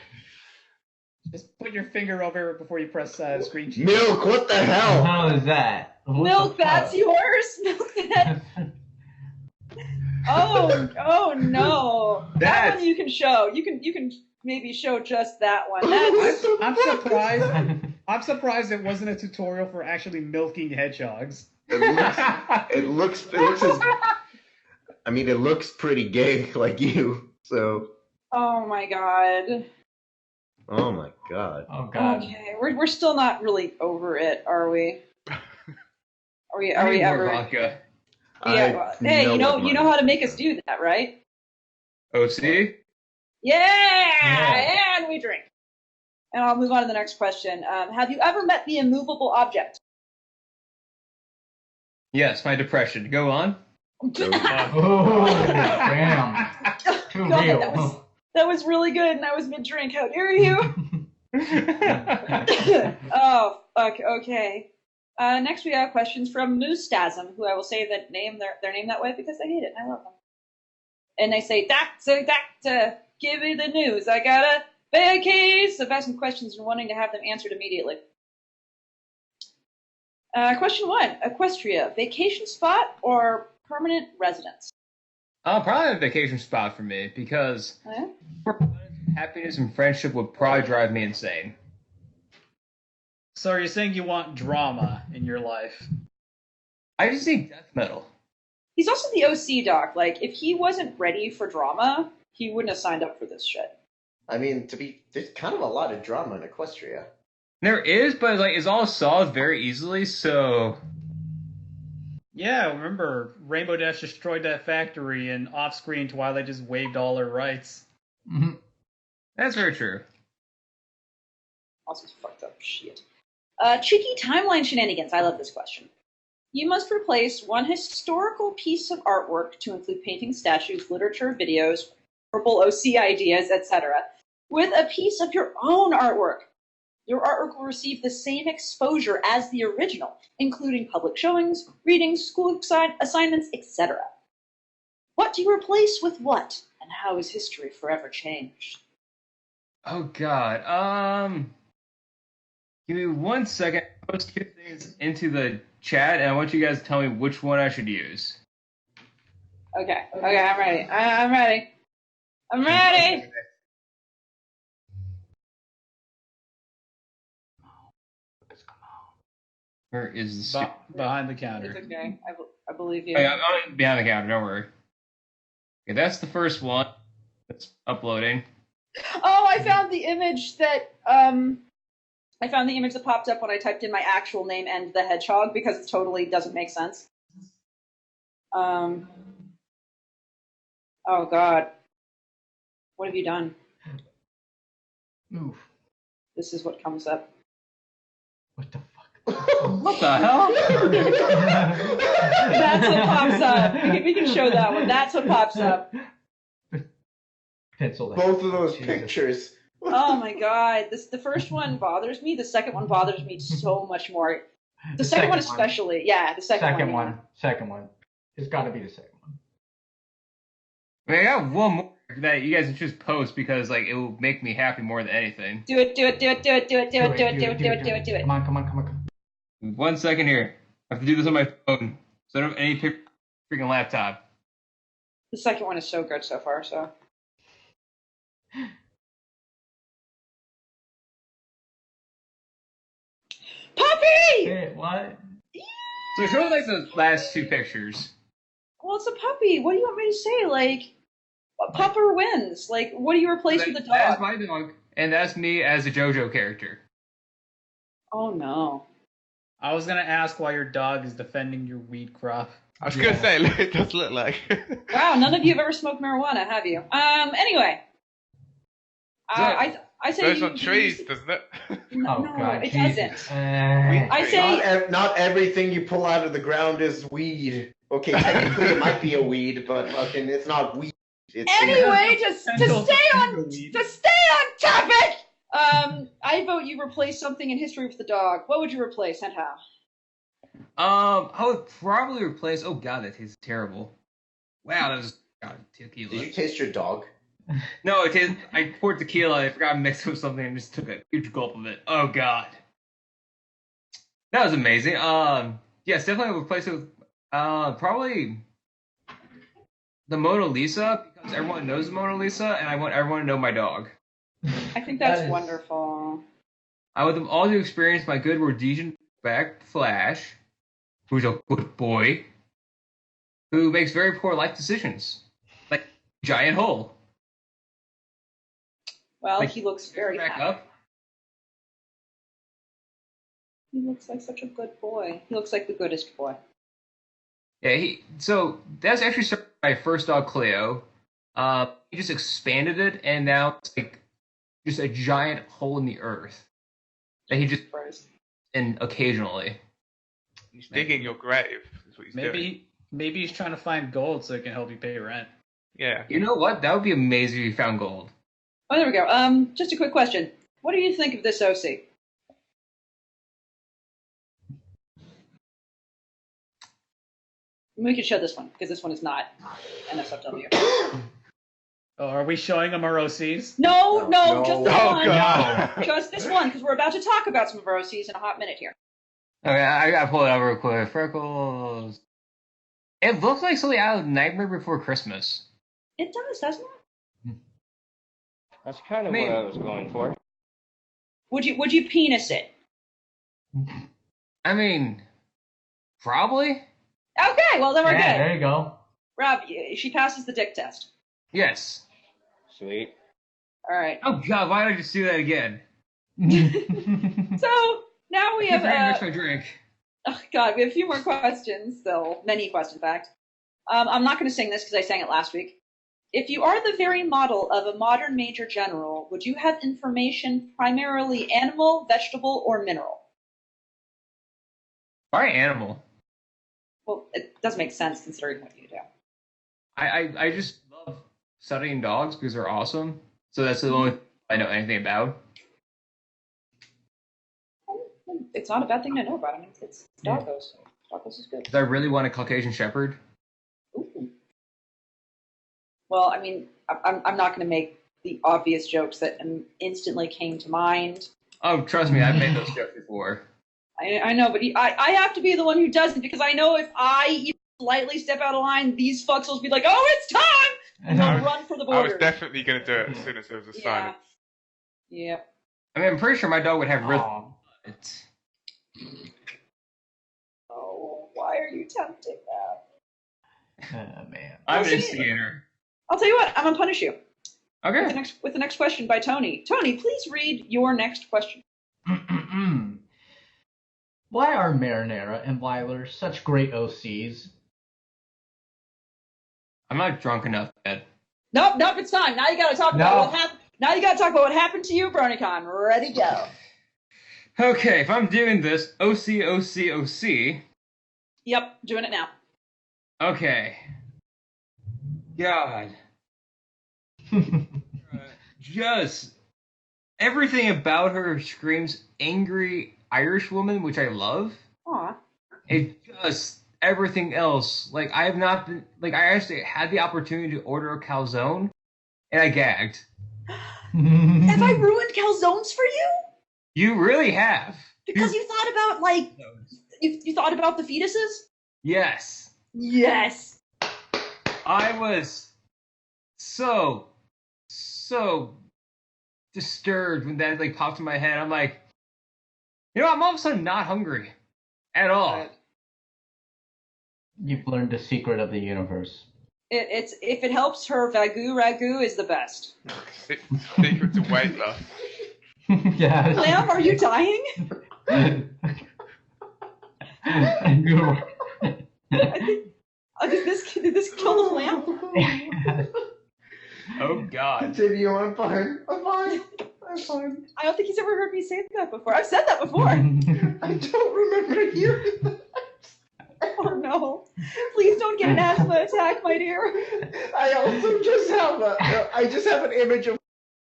Just put your finger over it before you press screen share. Milk, what the hell? How is that? Milk, that's yours. Milk, that. Oh no! That one you can show. You can maybe show just that one. I'm surprised. I'm surprised it wasn't a tutorial for actually milking hedgehogs. It looks it looks pretty gay like you. So. Oh my god. Oh my god. Oh god. Okay, we're still not really over it, are we? Are we ever? Vodka. Yeah. Hey, you know how to make us do that, right? OC? Yeah, and we drink. And I'll move on to the next question. Have you ever met the immovable object? Yes, my depression. Go on. Oh, damn. Too God, real. that was really good, and I was mid-drink. How dare you? Oh, fuck. Okay. Next, we have questions from Moostasm, who I will say their name that way because I hate it and I love them. And they say, Doctor, give me the news. I got a bad case of asking questions and wanting to have them answered immediately. Question 1. Equestria, vacation spot or permanent residence? Probably a vacation spot for me because happiness and friendship would probably drive me insane. So you're saying you want drama in your life? I just need death metal. He's also the OC doc. Like, if he wasn't ready for drama, he wouldn't have signed up for this shit. I mean, there's kind of a lot of drama in Equestria. There is, but like it's all solved very easily. So Yeah, remember Rainbow Dash destroyed that factory, and off-screen Twilight just waived all her rights. Mm-hmm. that's very true. Also fucked up shit. Cheeky timeline shenanigans. I love this question. You must replace one historical piece of artwork to include paintings, statues, literature, videos, purple OC ideas, etc., with a piece of your own artwork. Your artwork will receive the same exposure as the original, including public showings, readings, school assignments, etc. What do you replace with what, and how is history forever changed? Oh God. Give me 1 second. I'll post 2 things into the chat, and I want you guys to tell me which one I should use. Okay, I'm ready. I'm ready! Where is the Behind the counter. It's okay. I believe you. Oh, yeah, I'm behind the counter. Don't worry. Okay, that's the first one. That's uploading. Oh, I found the image that popped up when I typed in my actual name and the hedgehog because it totally doesn't make sense. Oh God. What have you done? Move. This is what comes up. What the fuck? What the hell? That's what pops up. We can show that one. That's what pops up. Pencil. Both of those pictures. Oh my God. The first one bothers me. The second one bothers me so much more. The second one especially. Yeah, the second one. Second one. It's got to be the second one. I mean, I got one more that you guys can just post because like it will make me happy more than anything. Do it. Come on. 1 second here. I have to do this on my phone, so I don't have any freaking laptop. The second one is so good so far, so. Puppy! Hey, what? So show like the last 2 pictures. Well, it's a puppy. What do you want me to say? Like, pupper wins. Like, what do you replace with a dog? That's my dog, and that's me as a JoJo character. Oh no. I was gonna ask why your dog is defending your weed crop. I was going to say, it does look like. Wow, none of you have ever smoked marijuana, have you? Anyway. I say Goes you on trees, doesn't it? No, God, it Jesus. doesn't. I say not everything you pull out of the ground is weed. Okay, technically it might be a weed, but fucking it's not weed. It's anyway, to stay on topic. I vote you replace something in history with the dog. What would you replace and how? I would probably replace. Oh God, that tastes terrible. Wow, that was tequila. Did you taste your dog? No, it tastes. I poured tequila. I forgot to mix it with something and just took a huge gulp of it. Oh God, that was amazing. Yes, definitely would replace it with probably the Mona Lisa because everyone knows the Mona Lisa, and I want everyone to know my dog. I think that's wonderful. I want them all to experience my good Rhodesian back Flash, who's a good boy, who makes very poor life decisions, like giant hole. Well, like, he looks very happy. Up. He looks like such a good boy. He looks like the goodest boy. Yeah, so that's actually started my first dog, Cleo. He just expanded it, and now it's like just a giant hole in the earth that he just and occasionally. He's digging your grave. Is what he's doing. Maybe he's trying to find gold so he can help you pay rent. Yeah. You know what? That would be amazing if you found gold. Oh, there we go. Just a quick question. What do you think of this OC? We can show this one, because this one is not NSFW. Oh, are we showing them our OCs? No, just this one. God. Just this one, because we're about to talk about some of our OCs in a hot minute here. Okay, I gotta pull it out real quick. Freckles. It looks like something out of Nightmare Before Christmas. It does, doesn't it? That's kind of what I was going for. Would you penis it? I mean, probably. Okay, well then we're good. There you go. Rob, she passes the dick test. Yes. Sweet. All right. Oh God, why did I just do that again? So now we have my drink. Oh God, we have a few more questions. So many questions, in fact. I'm not going to sing this because I sang it last week. If you are the very model of a modern major general, would you have information primarily animal, vegetable, or mineral? Why animal? Well, it does make sense considering what you do. I just love studying dogs because they're awesome. So that's the only thing I know anything about. It's not a bad thing to know about. I mean, it's doggos. Doggos is good. Because I really want a Caucasian Shepherd. Ooh. Well, I mean, I'm not going to make the obvious jokes that instantly came to mind. Oh, trust me, I've made those jokes before. I know, but I have to be the one who doesn't, because I know if I even slightly step out of line, these fucks will be like, "Oh, it's time!" And they'll run for the border. I was definitely going to do it as soon as there was a silence. Yeah. I mean, I'm pretty sure my dog would have rhythm. Oh, why are you tempting that? Man. I'm an instigator. I'll tell you what, I'm going to punish you. Okay. With the next question by Tony. Tony, please read your next question. Why are Marinara and Weiler such great OCs? I'm not drunk enough yet. Nope, it's time. Now you got to talk about what happened. Now you got to talk about what happened to you, BRONYCON. Ready, go. Okay, if I'm doing this, OC. Yep, doing it now. Okay. God. Just everything about her screams angry Irish woman, which I love. Aw. It just everything else. Like I have not been I actually had the opportunity to order a calzone and I gagged. Have I ruined calzones for you? You really have. Because you thought about you thought about the fetuses? Yes. Yes. I was so disturbed when that popped in my head. I'm like, I'm all of a sudden not hungry at all. You've learned the secret of the universe. It's if it helps her, ragu is the best. Secret to weight loss. Yeah. Lamb, are you dying? Did this kill the lamb? Oh God. Continue, I'm fine. I don't think he's ever heard me say that before. I've said that before. I don't remember hearing that. Oh no. Please don't get an asthma attack, my dear. I also just have an image of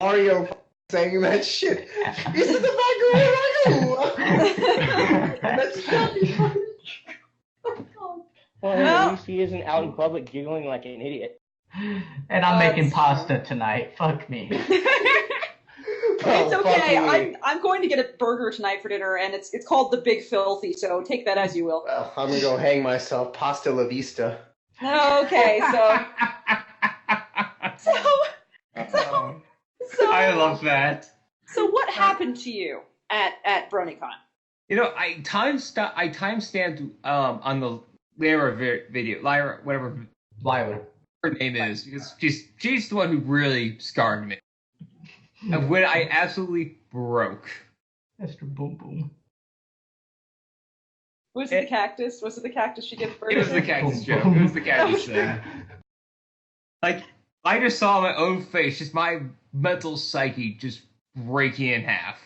Mario saying that shit. This is the ragu. That's not funny. Well, at least he isn't out in public giggling like an idiot. And I'm making pasta tonight. Fuck me. It's okay. I'm going to get a burger tonight for dinner, and it's called the Big Filthy, so take that as you will. Well, I'm gonna go hang myself. Pasta la vista. Okay, so I love that. So what happened to you at BRONYCON? I timestamped on the Lyra video, Lyra, whatever her name is, because she's the one who really scarred me. And when I absolutely broke. Mr. Boom Boom. Was it the cactus? Was it the cactus she gave birth to? It was the cactus joke. It was the cactus thing. I just saw my own face, just my mental psyche just breaking in half.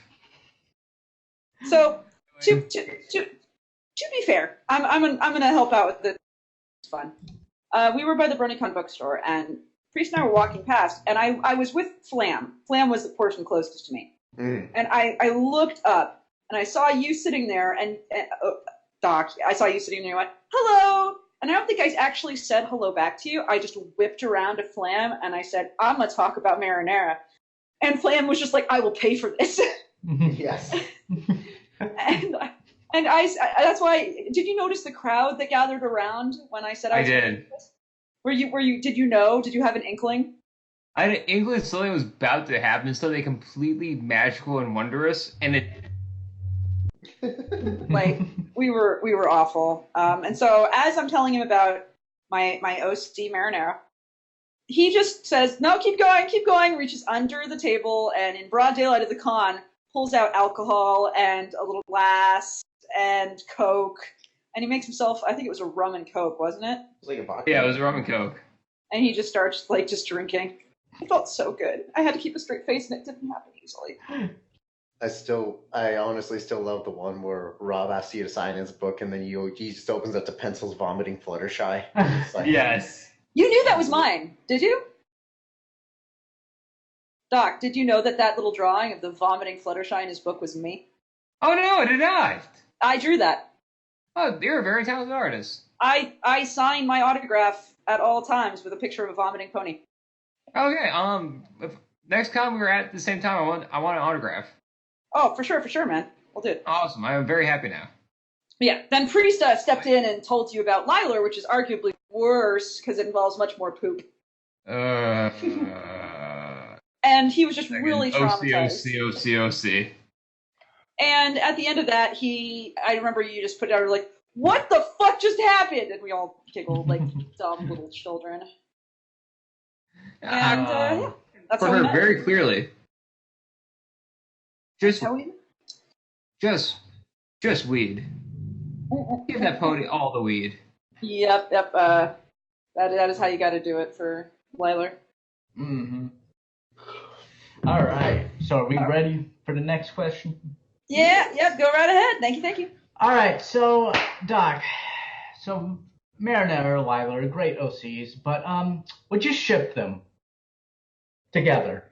So, to be fair, I'm gonna help out with this. It's fun. We were by the BRONYCON bookstore, and Priest and I were walking past, and I was with Flam. Flam was the person closest to me. And I looked up, and I saw you sitting there, and Doc, I saw you sitting there, and I went, hello! And I don't think I actually said hello back to you. I just whipped around to Flam, and I said, I'm going to talk about marinara. And Flam was just like, I will pay for this. Yes. and that's why, did you notice the crowd that gathered around when I said I was did. going to do this? Did you know? Did you have an inkling? I had an inkling something was about to happen, something completely magical and wondrous, and it. We were awful. And so as I'm telling him about my OC marinara, he just says, no, keep going, reaches under the table, and in broad daylight of the con, pulls out alcohol and a little glass and Coke, and he makes himself, I think it was a rum and Coke, wasn't it? It was like a vodka. Yeah, it was rum and Coke. And he just starts, like, just drinking. It felt so good. I had to keep a straight face, and it didn't happen easily. I honestly still love the one where Rob asks you to sign his book, and then he just opens up the pencils, vomiting Fluttershy. Like, Yes. You knew that was mine, did you? Doc, did you know that little drawing of the vomiting Fluttershy in his book was me? Oh, no, I did not. I drew that. Oh, you're a very talented artist. I sign my autograph at all times with a picture of a vomiting pony. Okay, if next time we're at the same time, I want an autograph. Oh, for sure, man. We'll do it. Awesome. I'm very happy now. Yeah, then Priest stepped in and told you about Liler, which is arguably worse because it involves much more poop. And he was just really traumatized. OC. And at the end of that, I remember you just put it out like, what the fuck just happened? And we all giggled like dumb little children. And yeah, that's for how we her met. very clearly. Just weed. Give that pony all the weed. Yep. That is how you got to do it for Liler. Mm-hmm. All right. So are we ready for the next question? Yeah, go right ahead. Thank you. All right. So, Doc, Marinette or Liler, great OCs, but would you ship them together?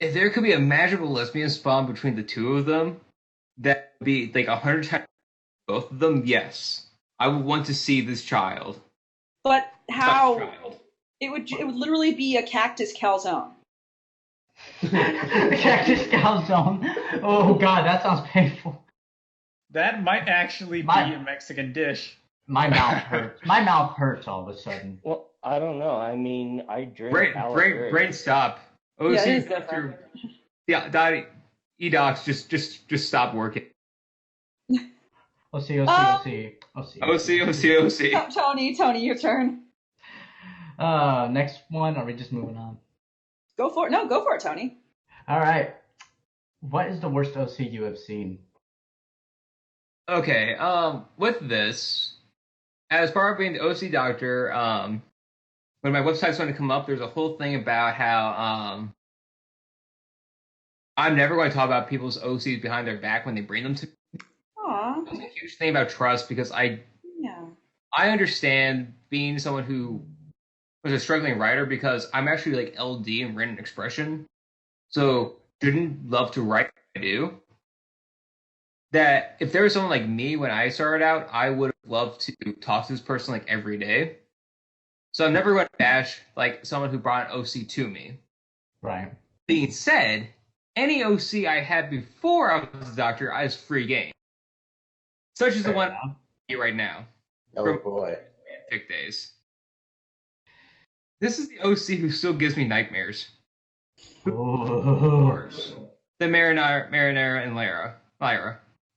If there could be a magical lesbian spawn between the two of them, that would be like 100 times both of them. Yes, I would want to see this child. But how? It would literally be a cactus calzone. Cactus calzone. Oh God, that sounds painful. That might actually be a Mexican dish. My mouth hurts. My mouth hurts all of a sudden. Well, I don't know. I mean, I drink. Brain stop. OC, Yeah, it is Doctor. Yeah, E-Docs, just stop working. OC. Tony, your turn. Next one. Are we just moving on? Go for it. No, go for it, Tony. All right. What is the worst OC you have seen? Okay. With this, as part of being the OC doctor, when my website's going to come up, there's a whole thing about how I'm never going to talk about people's OCs behind their back when they bring them to me. Aww. It's a huge thing about trust because I understand being someone who was a struggling writer because I'm actually like LD in written expression. So didn't love to write what I do. That if there was someone like me when I started out, I would have loved to talk to this person like every day. So I'm never going to bash like someone who brought an OC to me. Right. Being said, any OC I had before I was a doctor, I was free game. Such as the one I'm right now. Oh boy. Fanfic days. This is the OC who still gives me nightmares. Oh. The Marinara and Lyra.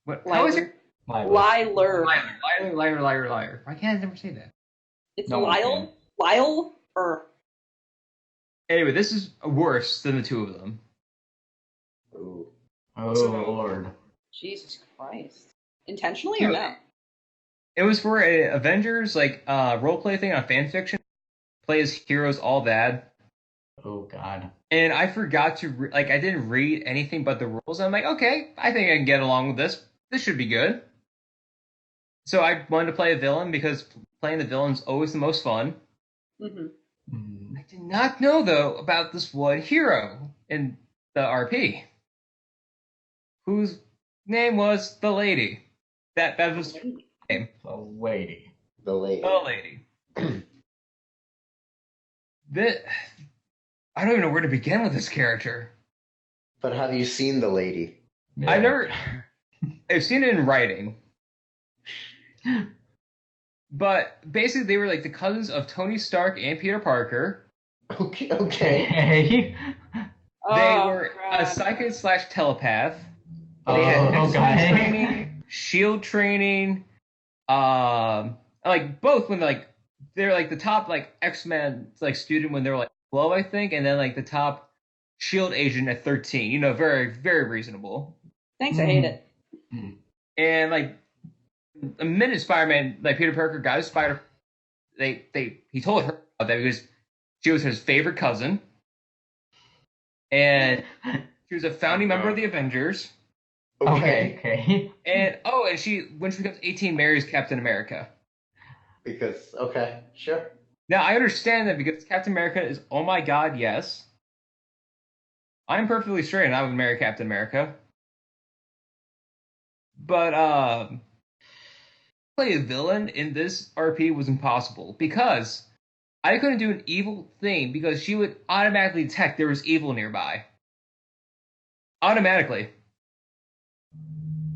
What? How is it? Liler. Why can't I never say that? It's Lyle. Anyway, this is worse than the two of them. Oh So- Lord. Jesus Christ. Intentionally or no? It was for a Avengers roleplay thing on fanfiction. Play as heroes all bad. Oh God. And I forgot to I didn't read anything but the rules. I'm like, okay, I think I can get along with this. This should be good. So I wanted to play a villain because playing the villain's always the most fun. Mm-hmm. I did not know though about this one hero in the RP, whose name was the Lady. That was her name. The lady. The lady. The Lady. I don't even know where to begin with this character. But have you seen the lady? Yeah. I've seen it in writing. But basically they were like the cousins of Tony Stark and Peter Parker. Okay. Hey. They were a psychic / telepath. They had okay. training, shield training, both when they're like the top like X-Men like student when they were like 12, I think, and then like the top Shield agent at 13. You know, very very reasonable. Thanks, I hate it. And like the minute Spider-Man, like Peter Parker got his spider, he told her about that because she was his favorite cousin, and she was a founding member of the Avengers. Okay. And she when she becomes 18 marries Captain America. Because sure. Now I understand that because Captain America is oh my god, yes. I'm perfectly straight and I would marry Captain America. But play a villain in this RP was impossible because I couldn't do an evil thing because she would automatically detect there was evil nearby. Automatically.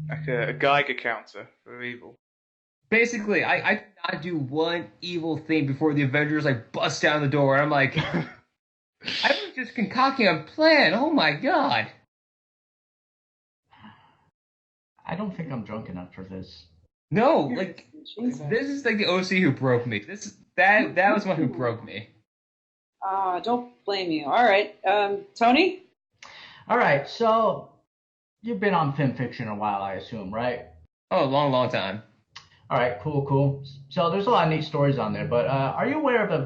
Like a Geiger counter for evil. Basically, I could not do one evil thing before the Avengers like bust down the door, and I'm like, I was just concocting a plan. Oh my god! I don't think I'm drunk enough for this. No, like this is like the OC who broke me. That was one who broke me. Don't blame you. All right, Tony. All right, so you've been on FimFiction a while, I assume, right? Oh, a long time. All right, cool. So there's a lot of neat stories on there, but are you aware of a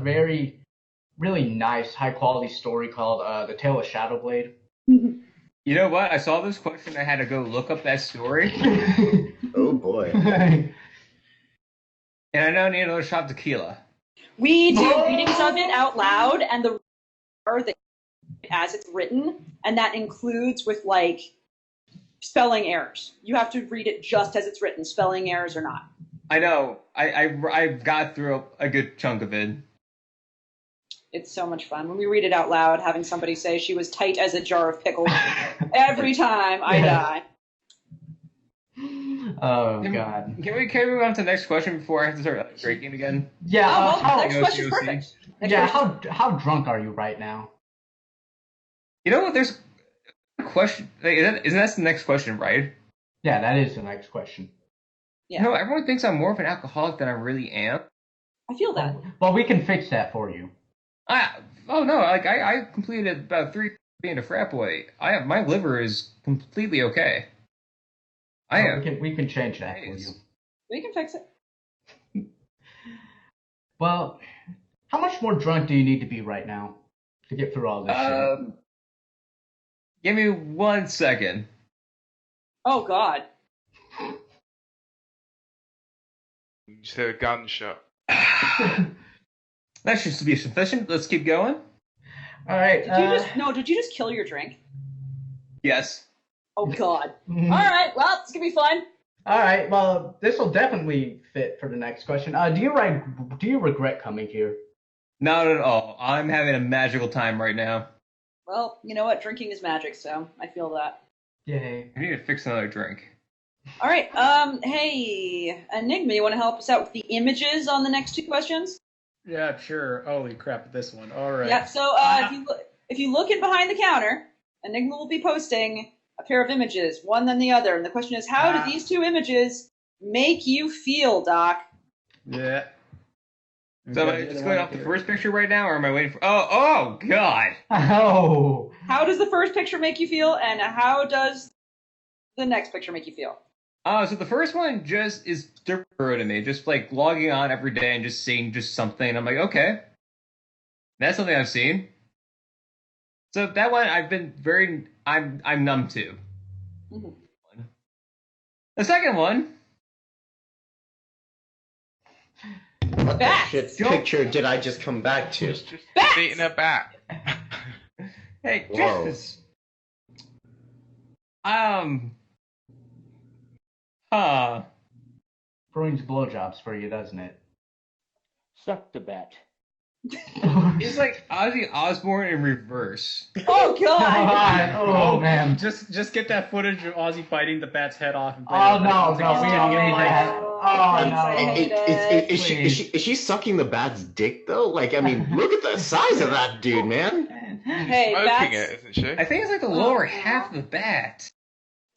really nice, high-quality story called The Tale of Shadowblade? You know what? I saw this question. I had to go look up that story. Oh, boy. And I now need another shot of tequila. We do readings of it out loud, and the as it's written, and that includes with like spelling errors. You have to read it just as it's written, spelling errors or not. I know. I got through a good chunk of it. It's so much fun. When we read it out loud, having somebody say she was tight as a jar of pickles every time I die. Oh, God. Can we move on to the next question before I have to start drinking again? Yeah. Next question's perfect. How drunk are you right now? You know what? There's a question. Isn't that the next question, right? Yeah, that is the next question. Yeah. You know, everyone thinks I'm more of an alcoholic than I really am. I feel that. Well, we can fix that for you. I completed about 3 being a frat boy. My liver is completely okay. We can change that for you. We can fix it. Well, how much more drunk do you need to be right now to get through all this shit? Give me 1 second. Oh, God. Just heard a gunshot. That should be sufficient. Let's keep going. All right. Did you just kill your drink? Yes. Oh, God. All right. Well, it's going to be fun. All right. Well, this will definitely fit for the next question. Do you regret coming here? Not at all. I'm having a magical time right now. Well, you know what? Drinking is magic, so I feel that. Yay. I need to fix another drink. All right. Hey, Enigma, you want to help us out with the images on the next 2 questions? Yeah, sure. Holy crap, at this one. All right. Yeah, so if you look in behind the counter, Enigma will be posting a pair of images, one then the other. And the question is, how do these 2 images make you feel, Doc? Yeah. So am I just going off the first picture right now, or am I waiting for... Oh, God! Oh! How does the first picture make you feel, and how does the next picture make you feel? So the first one just is different to me. Just like logging on every day and just seeing just something. I'm like, okay. That's something I've seen. So that one I've been I'm numb to. Mm-hmm. The second one... What the shit picture did I just come back to? Just eating a bat. Hey, Whoa. just... Ruins blowjobs for you, doesn't it? Suck the bat. It's like Ozzy Osbourne in reverse. Oh, God! Oh, man. Just get that footage of Ozzy biting the bat's head off. And We don't need that. Oh, no. Is she sucking the bat's dick, though? Like, I mean, look at the size of that dude, man. Hey, Smoking it, isn't she? I think it's like the lower half of the bat.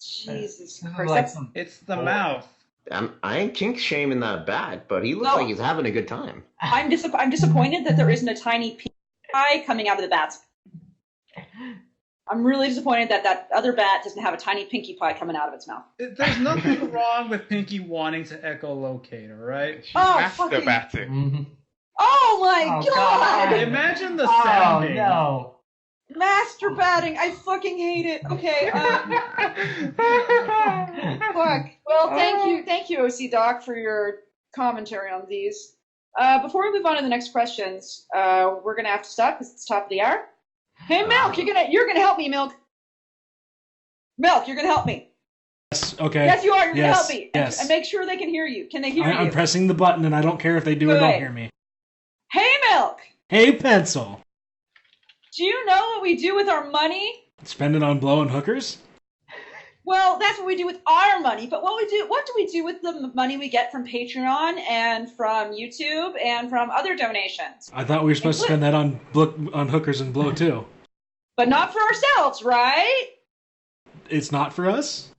Jesus Christ. It's the mouth. I ain't kink shaming that bat, but he looks No. like he's having a good time. I'm disappointed that there isn't a tiny pink eye coming out of the bat's. I'm really disappointed that other bat doesn't have a tiny pinkie pie coming out of its mouth. There's nothing wrong with Pinky wanting to echolocate, all right? She's Oh, masturbating. Oh my Oh, god! God. Imagine the Oh, sounding. no. Masturbating. I fucking hate it. Okay. Fuck. Well, thank you, OC Doc, for your commentary on these. Before we move on to the next questions, we're gonna have to stop because it's top of the hour. Hey, Milk, you're gonna help me, Milk. Milk, you're gonna help me. Yes, okay. Yes, you are. You're gonna Yes, help me. yes. And make sure they can hear you. Can they hear I'm you? pressing the button, and I don't care if they do or Good. don't hear me. Hey, Milk. Hey, Pencil. Do you know what we do with our money? Spend it on blowing hookers? Well, that's what we do with our money. But what do we do with the money we get from Patreon and from YouTube and from other donations? I thought we were supposed to spend that on hookers and blow too. But not for ourselves, right? It's not for us?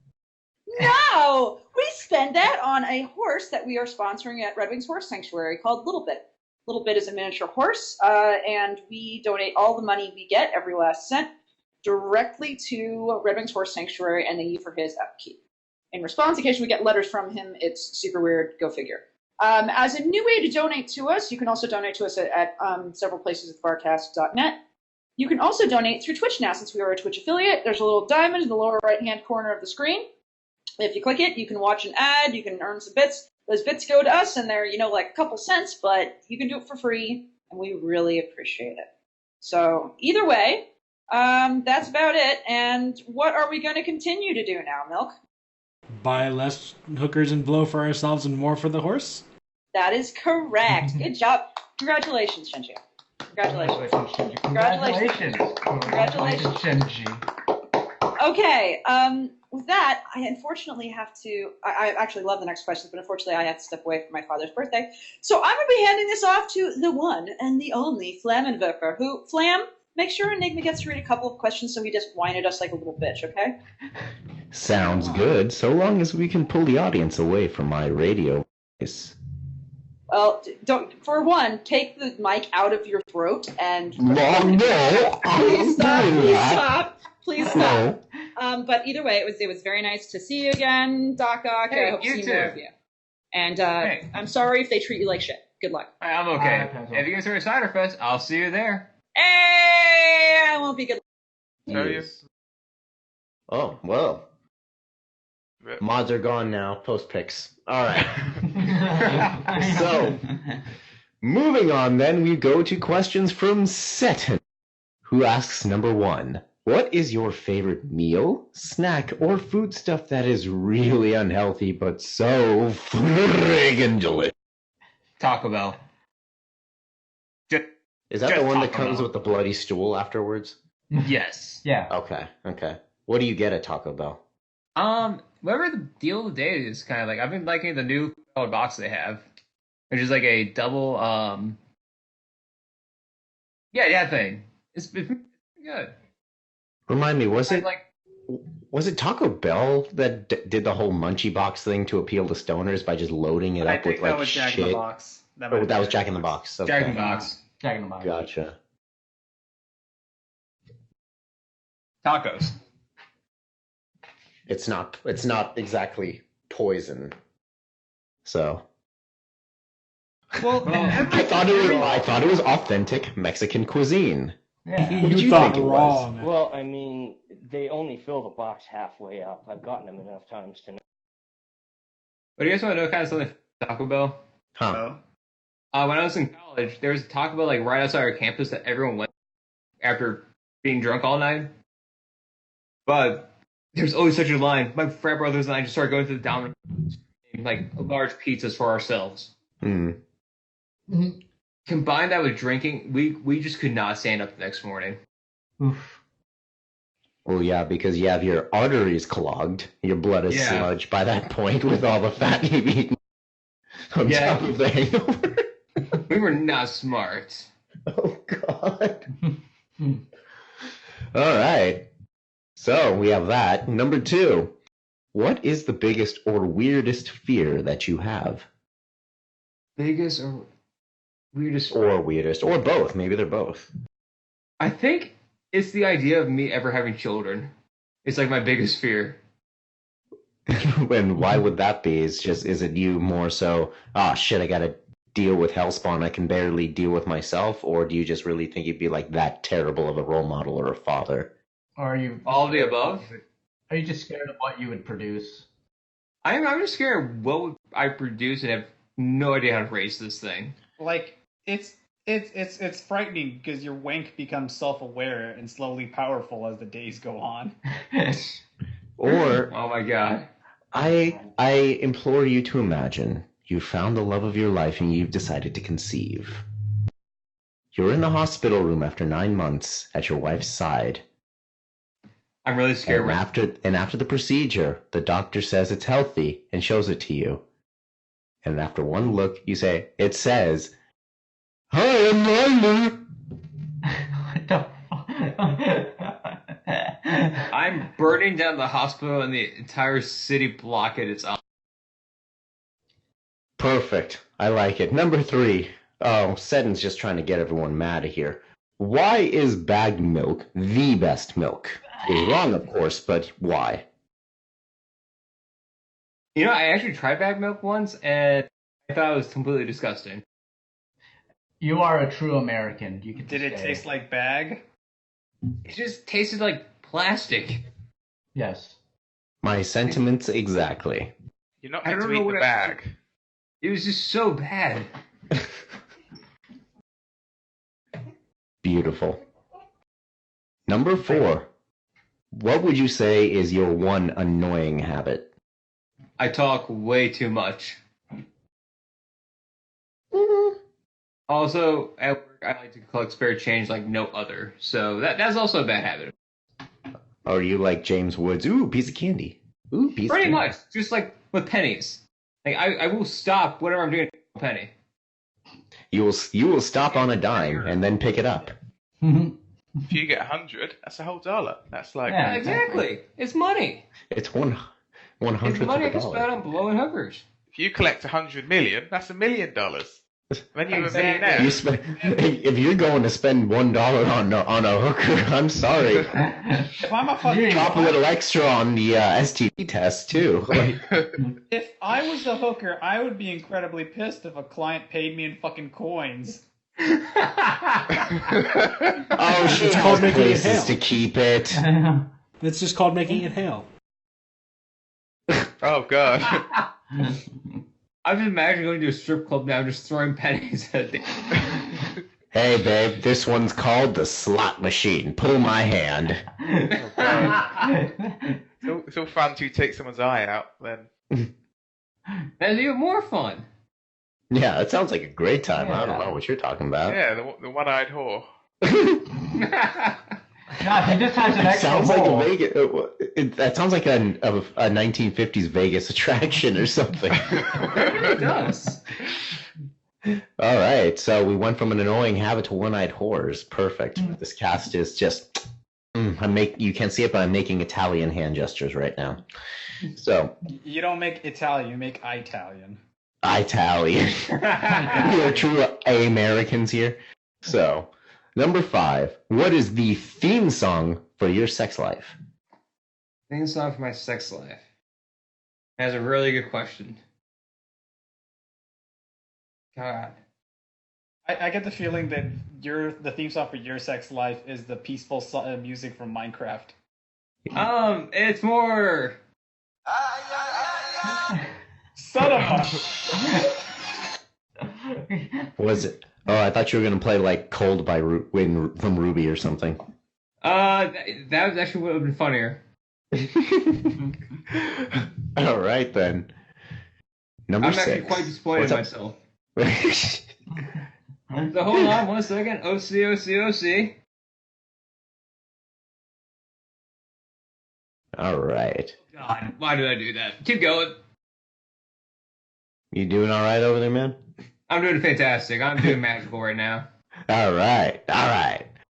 No! We spend that on a horse that we are sponsoring at Red Wings Horse Sanctuary called Little Bit. Little Bit is a miniature horse, and we donate all the money we get, every last cent, directly to Red Wings Horse Sanctuary, and thank you for his upkeep. In response, occasionally we get letters from him. It's super weird. Go figure. As a new way to donate to us, you can also donate to us at several places at barcast.net. You can also donate through Twitch now, since we are a Twitch affiliate. There's a little diamond in the lower right-hand corner of the screen. If you click it, you can watch an ad, you can earn some bits. Those bits go to us, and they're, like a couple cents, but you can do it for free, and we really appreciate it. So either way, that's about it. And what are we going to continue to do now, Milk? Buy less hookers and blow for ourselves and more for the horse? That is correct. Good job. Congratulations, Shinji. Congratulations. Congratulations. Shinji. Okay, with that, I unfortunately have to... I actually love the next questions, but unfortunately I have to step away for my father's birthday. So I'm going to be handing this off to the one and the only Flaminvoker, who... Flam, make sure Enigma gets to read a couple of questions so he doesn't whine at us like a little bitch, okay? Sounds good, so long as we can pull the audience away from my radio voice. Well, for one, take the mic out of your throat and... No, Please stop. Please stop. No. But either way, it was very nice to see you again, Doc Ock. Hey, I hope to you see more too. of you. And Hey. I'm sorry if they treat you like shit. Good luck. I'm okay. If you guys are at Cider Fest, I'll see you there. Hey, I won't be good. Tell you. Oh, well. Mods are gone now. Post pics. Alright. So, moving on then, we go to questions from Seton, who asks number 1. What is your favorite meal, snack, or foodstuff that is really unhealthy but so friggin' delicious? Taco Bell. Is that Just the one that Taco comes Bell. with the bloody stool afterwards? Yes. Yeah. Okay. What do you get at Taco Bell? Whatever the deal of the day is, kind of like, I've been liking the new colored box they have, which is like a double, yeah thing. It's pretty good. Remind me, was it Like, Taco Bell that did the whole Munchie Box thing to appeal to stoners by just loading it I up think with that like was Jack in the shit? Box. Oh, that was Jack in the Box. Okay. Jack in the Box. Jack in the Box. Gotcha. Tacos. It's not exactly poison. So Well, I thought it was authentic Mexican cuisine. Yeah. What did You you thought think it was? wrong. Well, I mean, they only fill the box halfway up. I've gotten them enough times to know. But do you guys want to know kind of something from Taco Bell? Huh. When I was in college, there was a Taco Bell like right outside our campus that everyone went after being drunk all night. But there's always such a line. My frat brothers and I just started going to the down like large pizzas for ourselves. Mm. Combine that with drinking, we just could not stand up the next morning. Oof. Well, yeah, because you have your arteries clogged. Your blood is Yeah. sludged by that point with all the fat you've eaten. On Yeah. top of the hangover. We were not smart. Oh, God. All right. So we have that. Number 2. What is the biggest or weirdest fear that you have? Biggest or weirdest? Or weirdest, or both. Maybe they're both. I think it's the idea of me ever having children. It's like my biggest fear. And why would that be? Is it you more so, shit, I gotta deal with Hellspawn, I can barely deal with myself? Or do you just really think you'd be like that terrible of a role model or a father? Or are you All of the above? Are you just scared of what you would produce? I'm just scared of what would I produce and have no idea how to raise this thing. Like, it's frightening because your wank becomes self-aware and slowly powerful as the days go on. Or, oh my god. I implore you to imagine you found the love of your life and you've decided to conceive. You're in the hospital room after 9 months at your wife's side. I'm really scared. And after the procedure, the doctor says it's healthy and shows it to you. And after one look, you say, it says, "Hi, I'm Lila." What the fuck? I'm burning down the hospital and the entire city block at its own. Perfect. I like it. Number 3. Oh, Seddon's just trying to get everyone mad here. Why is bagged milk the best milk? You're wrong, of course, but why? You know, I actually tried bagged milk once, and I thought it was completely disgusting. You are a true American. You can. Did it taste like bag? It just tasted like plastic. Yes. My sentiments exactly. You're not meant to eat the bag. It was just so bad. Beautiful. Number 4. What would you say is your one annoying habit? I talk way too much. Also, at work, I like to collect spare change like no other. So that's also a bad habit. Are you like James Woods? Ooh, piece of candy. Ooh, piece Pretty of candy. much. Just like with pennies. Like I will stop whatever I'm doing for a penny. You will stop on a dime and then pick it up. If you get 100, that's a whole $1. That's like Yeah, exactly. It's money. It's 1/100th It's money I of can a spend dollar. on blowing hookers. if you collect 100 million, that's $1 million. Then you're Exactly. a millionaire. You if you're going to spend $1 on a hooker, I'm sorry. If I'm a fucking Drop a little extra on the STD test too. Like, If I was a hooker, I would be incredibly pissed if a client paid me in fucking coins. oh, she It's called has making it places hail. to keep it. It's just called making it hail. Oh god. I'm just imagining going to a strip club now, just throwing pennies at the. Hey, babe, this one's called the slot machine. Pull my hand. It's all fun to take someone's eye out, then. That's even more fun. Yeah, that sounds like a great time. I don't Yeah. know what you're talking about. Yeah, the one-eyed whore. God, he just has an extra Sounds like hole. a Vegas. That sounds like a 1950s Vegas attraction or something. It really does. All right, so we went from an annoying habit to one-eyed whores. Perfect. This cast is just. You can't see it, but I'm making Italian hand gestures right now. So, You don't make Italian, you make Italian. Italian. We are true Americans here. So, number 5. What is the theme song for your sex life? Theme song for my sex life. That's a really good question. God. I get the feeling that the theme song for your sex life is the peaceful music from Minecraft. It's more. Son of a... Was it? Oh, I thought you were going to play like Cold by from Ruby or something. That was actually what would have been funnier. All right, then. Number I'm 6. actually quite disappointed in What's myself. up? So hold on 1 second. OC. All right. God, why did I do that? Keep going. You doing all right over there, man? I'm doing fantastic. I'm doing magical right now. All right.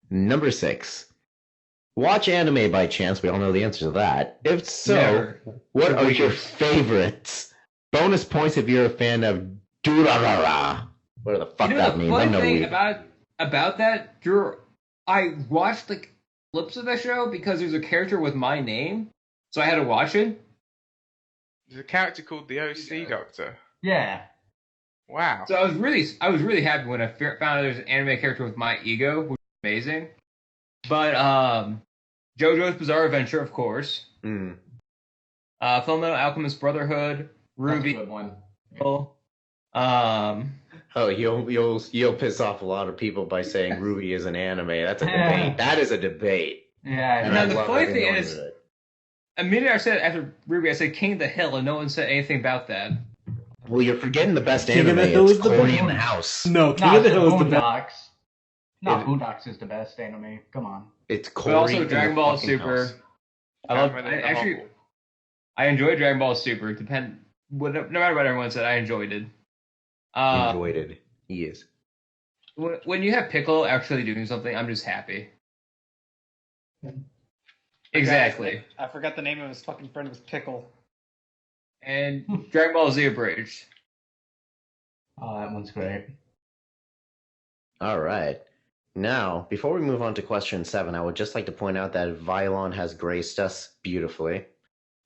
Number 6. watch anime by chance? We all know the answer to that. If so, Never. what are your favorites? Bonus points if you're a fan of Durarara. Whatever the fuck that means. The I'm funny no thing weeb. about that, Drew, I watched like clips of the show because there's a character with my name, so I had to watch it. There's a character called the OC Doctor. Yeah. Wow. So I was really happy when I found out there's an anime character with my ego, which was amazing. But JoJo's Bizarre Adventure, of course. Mm. Fullmetal Alchemist Brotherhood, Ruby. That's a good one. Oh, you'll piss off a lot of people by saying Ruby is an anime. That's a debate. That is a debate. Yeah. And Now, I the love funny every thing moment is, of it. immediately I said after Ruby, I said King of the Hill, and no one said anything about that. Well, you're forgetting the best King of anime. the Hill It's is the Corny best. in the House. No, King of the Hill is the best. Boondocks. No, It- Boondocks is the best anime. Come on. It's But Corny also in Dragon the Ball fucking Super. house. I enjoyed Dragon Ball Super. No matter what everyone said, I enjoyed it. Enjoyed it. He is. When you have Piccolo actually doing something, I'm just happy. Exactly. I forgot the name of his fucking friend was Pickle. And Dragon Ball Z Abridged. Oh, that one's great. All right. Now, before we move on to question 7, I would just like to point out that Vylon has graced us beautifully.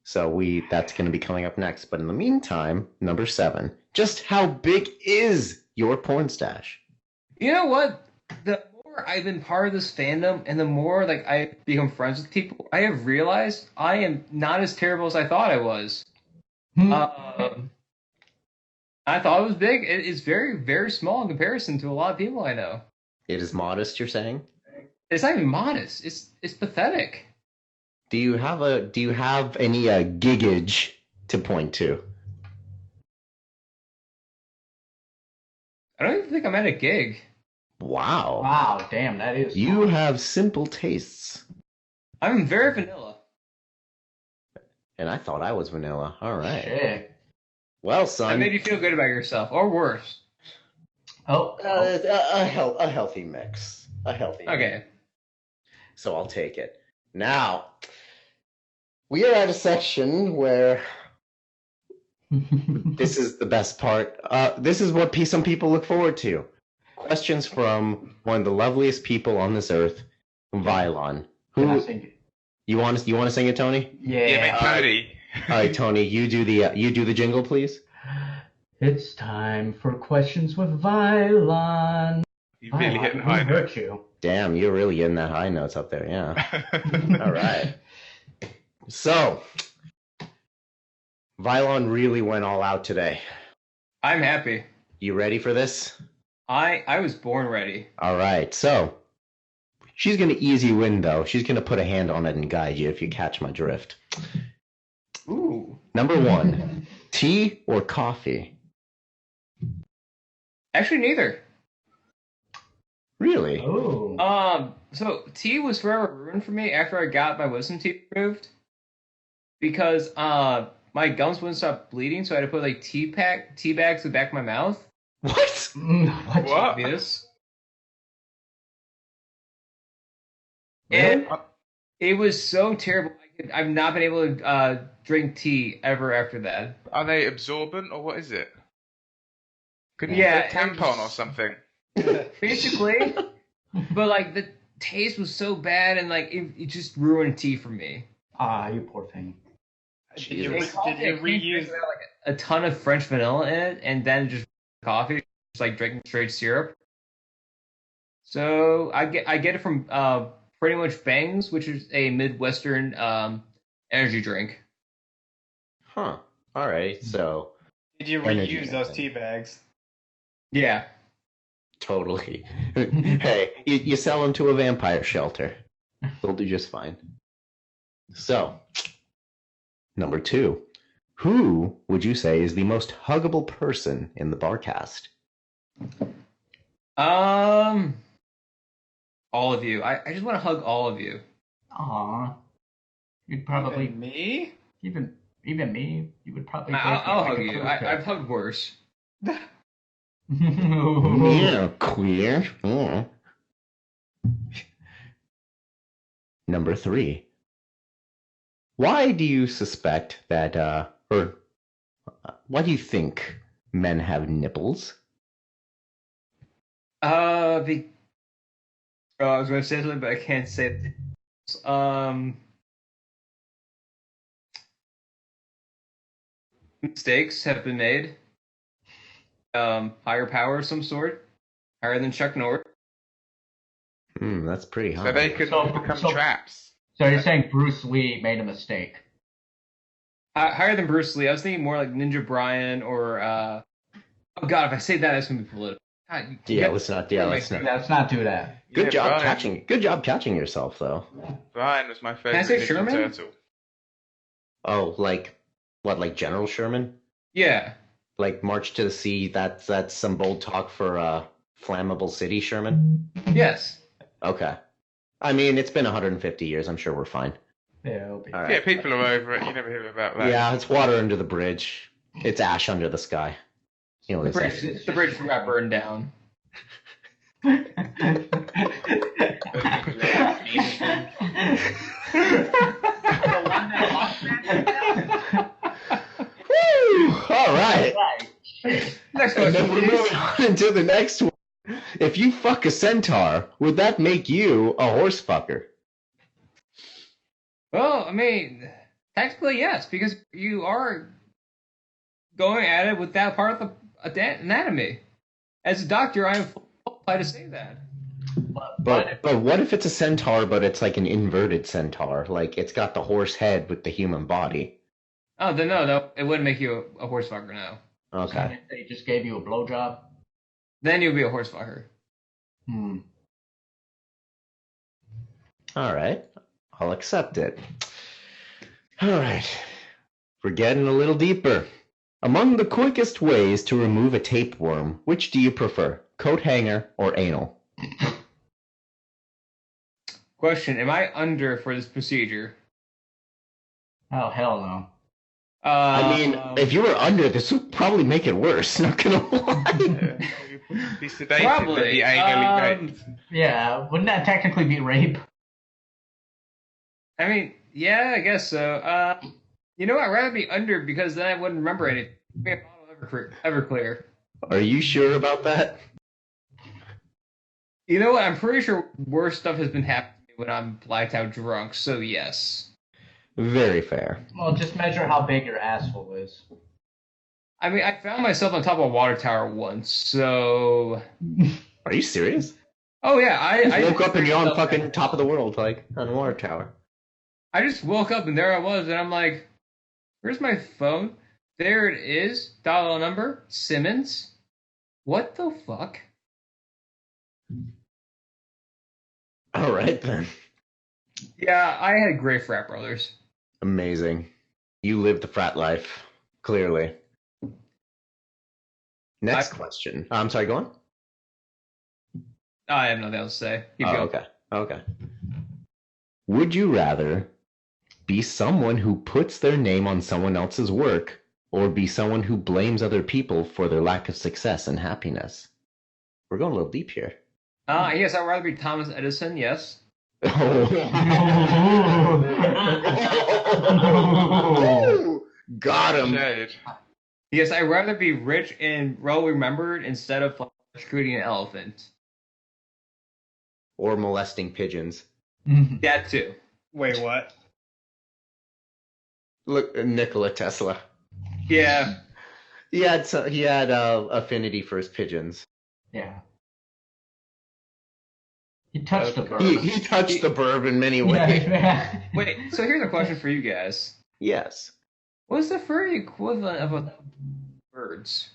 So that's going to be coming up next. But in the meantime, number 7. Just how big is your porn stash? You know what? The more I've been part of this fandom, and the more like I become friends with people, I have realized I am not as terrible as I thought I was. I thought it was big. It is very, very small in comparison to a lot of people I know. It is modest, you're saying? It's not even modest. It's pathetic. Do you have any giggage to point to? I don't even think I'm at a gig. Wow. Wow, damn, that is. You have simple tastes. I'm very vanilla. And I thought I was vanilla. All right. Shit. Well, I son. made you feel good about yourself, or worse. A healthy mix. A healthy mix. Okay. So I'll take it. Now, we are at a section where this is the best part. This is what some people look forward to. Questions from one of the loveliest people on this earth, Vylon. Can I sing it? You want to sing it, Tony? Yeah. Tony. All right, Tony, you do the jingle, please. It's time for questions with Vylon. You really hitting Who high note. hurt you? Damn, you're really getting that high notes up there, yeah. All right. So, Vylon really went all out today. I'm happy. You ready for this? I was born ready. All right. So, she's going to easy win, though. She's going to put a hand on it and guide you if you catch my drift. Ooh. Number 1, tea or coffee? Actually, neither. Really? Oh. So tea was forever ruined for me after I got my wisdom teeth removed, because my gums wouldn't stop bleeding, so I had to put like tea bags in the back of my mouth. What? What? What? Obvious. And it was so terrible. I've not been able to drink tea ever after that. Are they absorbent or what is it? Couldn't Yeah, you put a tampon or something? Basically. But like the taste was so bad, and like it just ruined tea for me. Ah, you poor thing. Did you Jesus. reuse? Like a ton of French vanilla in it, and then just coffee, just like drinking straight syrup. So I get it from pretty much Bangs, which is a Midwestern energy drink. Huh. All right. So, Did you Energy reuse those drink. tea bags? Yeah. totally. Hey, you sell them to a vampire shelter. They'll do just fine. So, number 2. Who would you say is the most huggable person in the Barcast? All of you. I just want to hug all of you. Aw. You'd probably Even me? even me. You would probably. I'll hug you. I've hugged worse. Yeah, queer. Yeah. Number 3. Why do you suspect that, or why do you think men have nipples? I was going to say something, but I can't say it. Mistakes have been made. Higher power of some sort, higher than Chuck Norris. That's pretty high. So they could become traps. So you're saying Bruce Lee made a mistake? Higher than Bruce Lee. I was thinking more like Ninja Brian or oh god, if I say that, that's gonna be political. God, Let's not. Yeah, let's not. Let's not do that. Good job Brian. catching. Good job catching yourself, though. Brian was my I favorite say Ninja Sherman? Turtle. Oh, like what? Like General Sherman? Yeah. Like March to the Sea? That's some bold talk for Flammable City Sherman. Yes. Okay. I mean, it's been 150 years. I'm sure we're fine. Yeah, it'll be. All right. Yeah, people are over it. You never hear about that. Yeah, it's water under the bridge. It's ash under the sky. You know what they say. The bridge got burned down. All right. Next And question, then we're please. moving on to the next one. If you fuck a centaur, would that make you a horse fucker? Well, I mean, technically yes, because you are going at it with that part of the anatomy. As a doctor, I am qualified to say that. But what if it's a centaur, but it's like an inverted centaur? Like it's got the horse head with the human body. Oh, then no, it wouldn't make you a horse fucker, no. Okay. They just gave you a blowjob. Then you'd be a horse fucker. All right. I'll accept it. All right. We're getting a little deeper. Among the quickest ways to remove a tapeworm, which do you prefer? Coat hanger or anal? Question, am I under for this procedure? Oh, hell no. I mean, if you were under, this would probably make it worse, not gonna lie. Be sedated, Probably. but be anally raped. Yeah, wouldn't that technically be rape? I mean, yeah, I guess so. You know what? I'd rather be under because then I wouldn't remember anything. Everclear. Are you sure about that? You know what? I'm pretty sure worse stuff has been happening to me when I'm blacked out drunk, so yes. Very fair. Well, just measure how big your asshole is. I mean, I found myself on top of a water tower once, so... Are you serious? Oh, yeah, I woke up and you're on fucking top of the world, like, on a water tower. I just woke up and there I was, and I'm like, where's my phone? There it is. Dial number. Simmons. What the fuck? All right, then. Yeah, I had great frat brothers. Amazing. You lived the frat life, clearly. Next question. I'm sorry, go on. I have nothing else to say. Keep going. Okay. Would you rather be someone who puts their name on someone else's work or be someone who blames other people for their lack of success and happiness? We're going a little deep here. Yes, I'd rather be Thomas Edison, yes. Got him. Shade. Yes, I'd rather be rich and well remembered instead of shooting an elephant. Or molesting pigeons. That too. Wait, what? Look, Nikola Tesla. Yeah. He had affinity for his pigeons. Yeah. He touched the bird. He touched the burb in many ways. Yeah. Wait, so here's a question for you guys. Yes. What's the furry equivalent of a birds?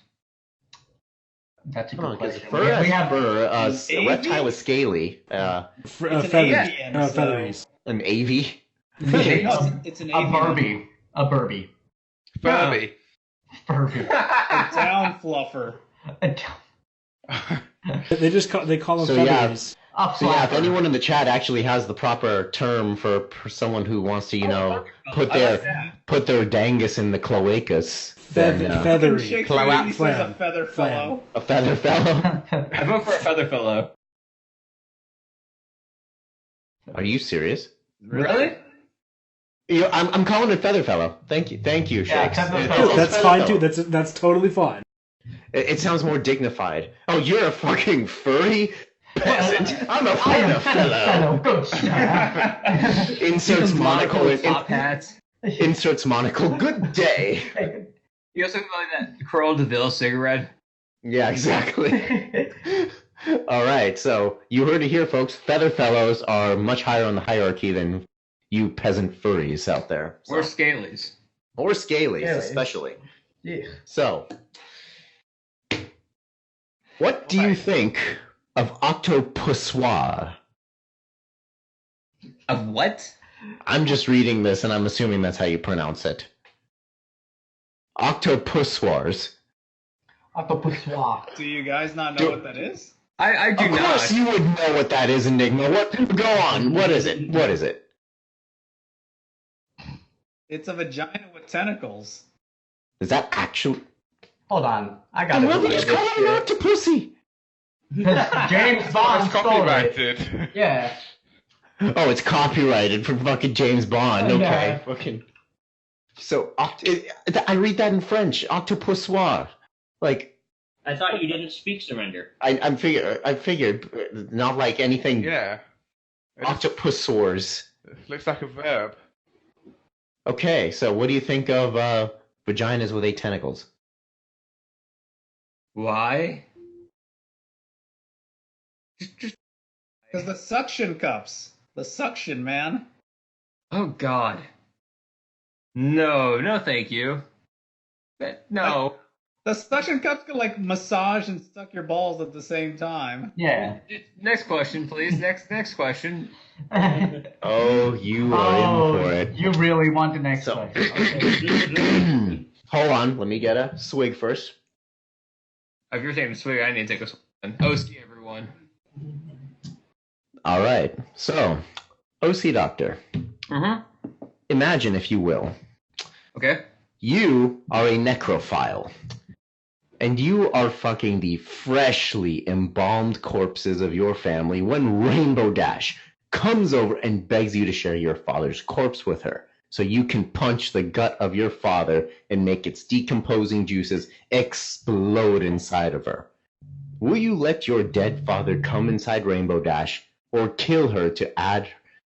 That's a Hold on, good 'cause question. fur has We have fur. A reptile is scaly. Feathers. avian, so- Feathers. An avy. It's an a avian. Barbie. A Burbie. Furby. Furby. A down fluffer. They call them So yeah, feathers. So yeah, if anyone in the chat actually has the proper term for someone who wants to, put their dangus in the cloacas, then, Feathery. Shakespeare, he says a Flam. feather fellow. a feather fellow. I vote for a feather fellow. Are you serious? Really? I'm calling it Featherfellow. Thank you, Yeah, Shakes. Featherfellow. That's fine too. That's totally fine. It sounds more dignified. Oh, you're a fucking furry peasant. I'm a Featherfellow. Good stuff. Inserts monocle. Top hats. Inserts monocle. Good day. You also like that Cruella de Vil cigarette. Yeah, exactly. All right, so you heard it here, folks. Featherfellows are much higher on the hierarchy than you peasant furries out there. So. Or scalies. Or scalies, Scalies. especially. Yeah. So, what do you think of octopussoir? Of what? I'm just reading this, and I'm assuming that's how you pronounce it. Octopussoirs. Octopussoir. Do you guys not know what that is? I do Of not. course you would know what that is, Enigma. What? Go on. What is it? What is it? It's a vagina with tentacles. Is that actually... Hold on. I got And it. why would you just call it an octopussy? James Bond It's stole it. copyrighted. Yeah. Oh, it's copyrighted for fucking James Bond. Okay. Yeah. Fucking... So, I read that in French. Octopussoir. Like... I thought you didn't speak surrender. I figured, not like anything... Yeah. It Octopussoirs. looks like a verb. Okay, so what do you think of vaginas with 8 tentacles? Why? Because the suction cups. The suction, man. Oh God. No, thank you. No. The suction cups can like massage and suck your balls at the same time. Yeah. Next question, please. Next question. Oh, you are in for it. You really want the next So- question. Okay. Hold on, let me get a swig first. If you're taking a swig, I need to take a swig. OC, everyone. All right, so, OC Doctor, Mm-hmm. imagine, if you will, Okay. you are a necrophile, and you are fucking the freshly embalmed corpses of your family when Rainbow Dash comes over and begs you to share your father's corpse with her, so you can punch the gut of your father and make its decomposing juices explode inside of her. Will you let your dead father come inside Rainbow Dash, or kill her to add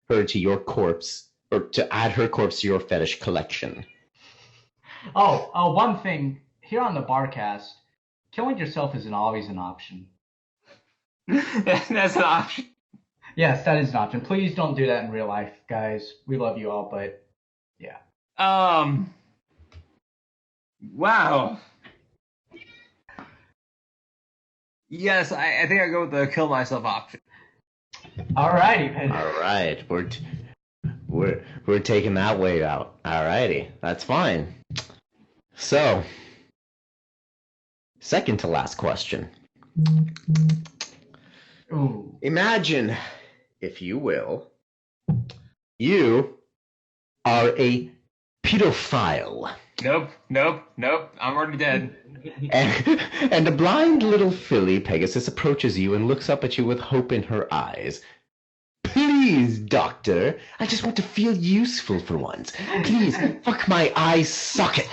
her to your corpse, or to add her corpse to your fetish collection? Oh, one thing. Here on the Barcast, killing yourself is always an option. That's an option. Yes, that is an option. Please don't do that in real life, guys. We love you all, but yeah. Wow. Yes, I think I go with the kill myself option. Alrighty. All right, we're taking that way out. Alrighty, that's fine. So, second to last question. Ooh. Imagine, if you will, you are a pedophile. Nope. I'm already dead. And a blind little filly, Pegasus, approaches you and looks up at you with hope in her eyes. Please, doctor, I just want to feel useful for once. Please, fuck my eye sockets.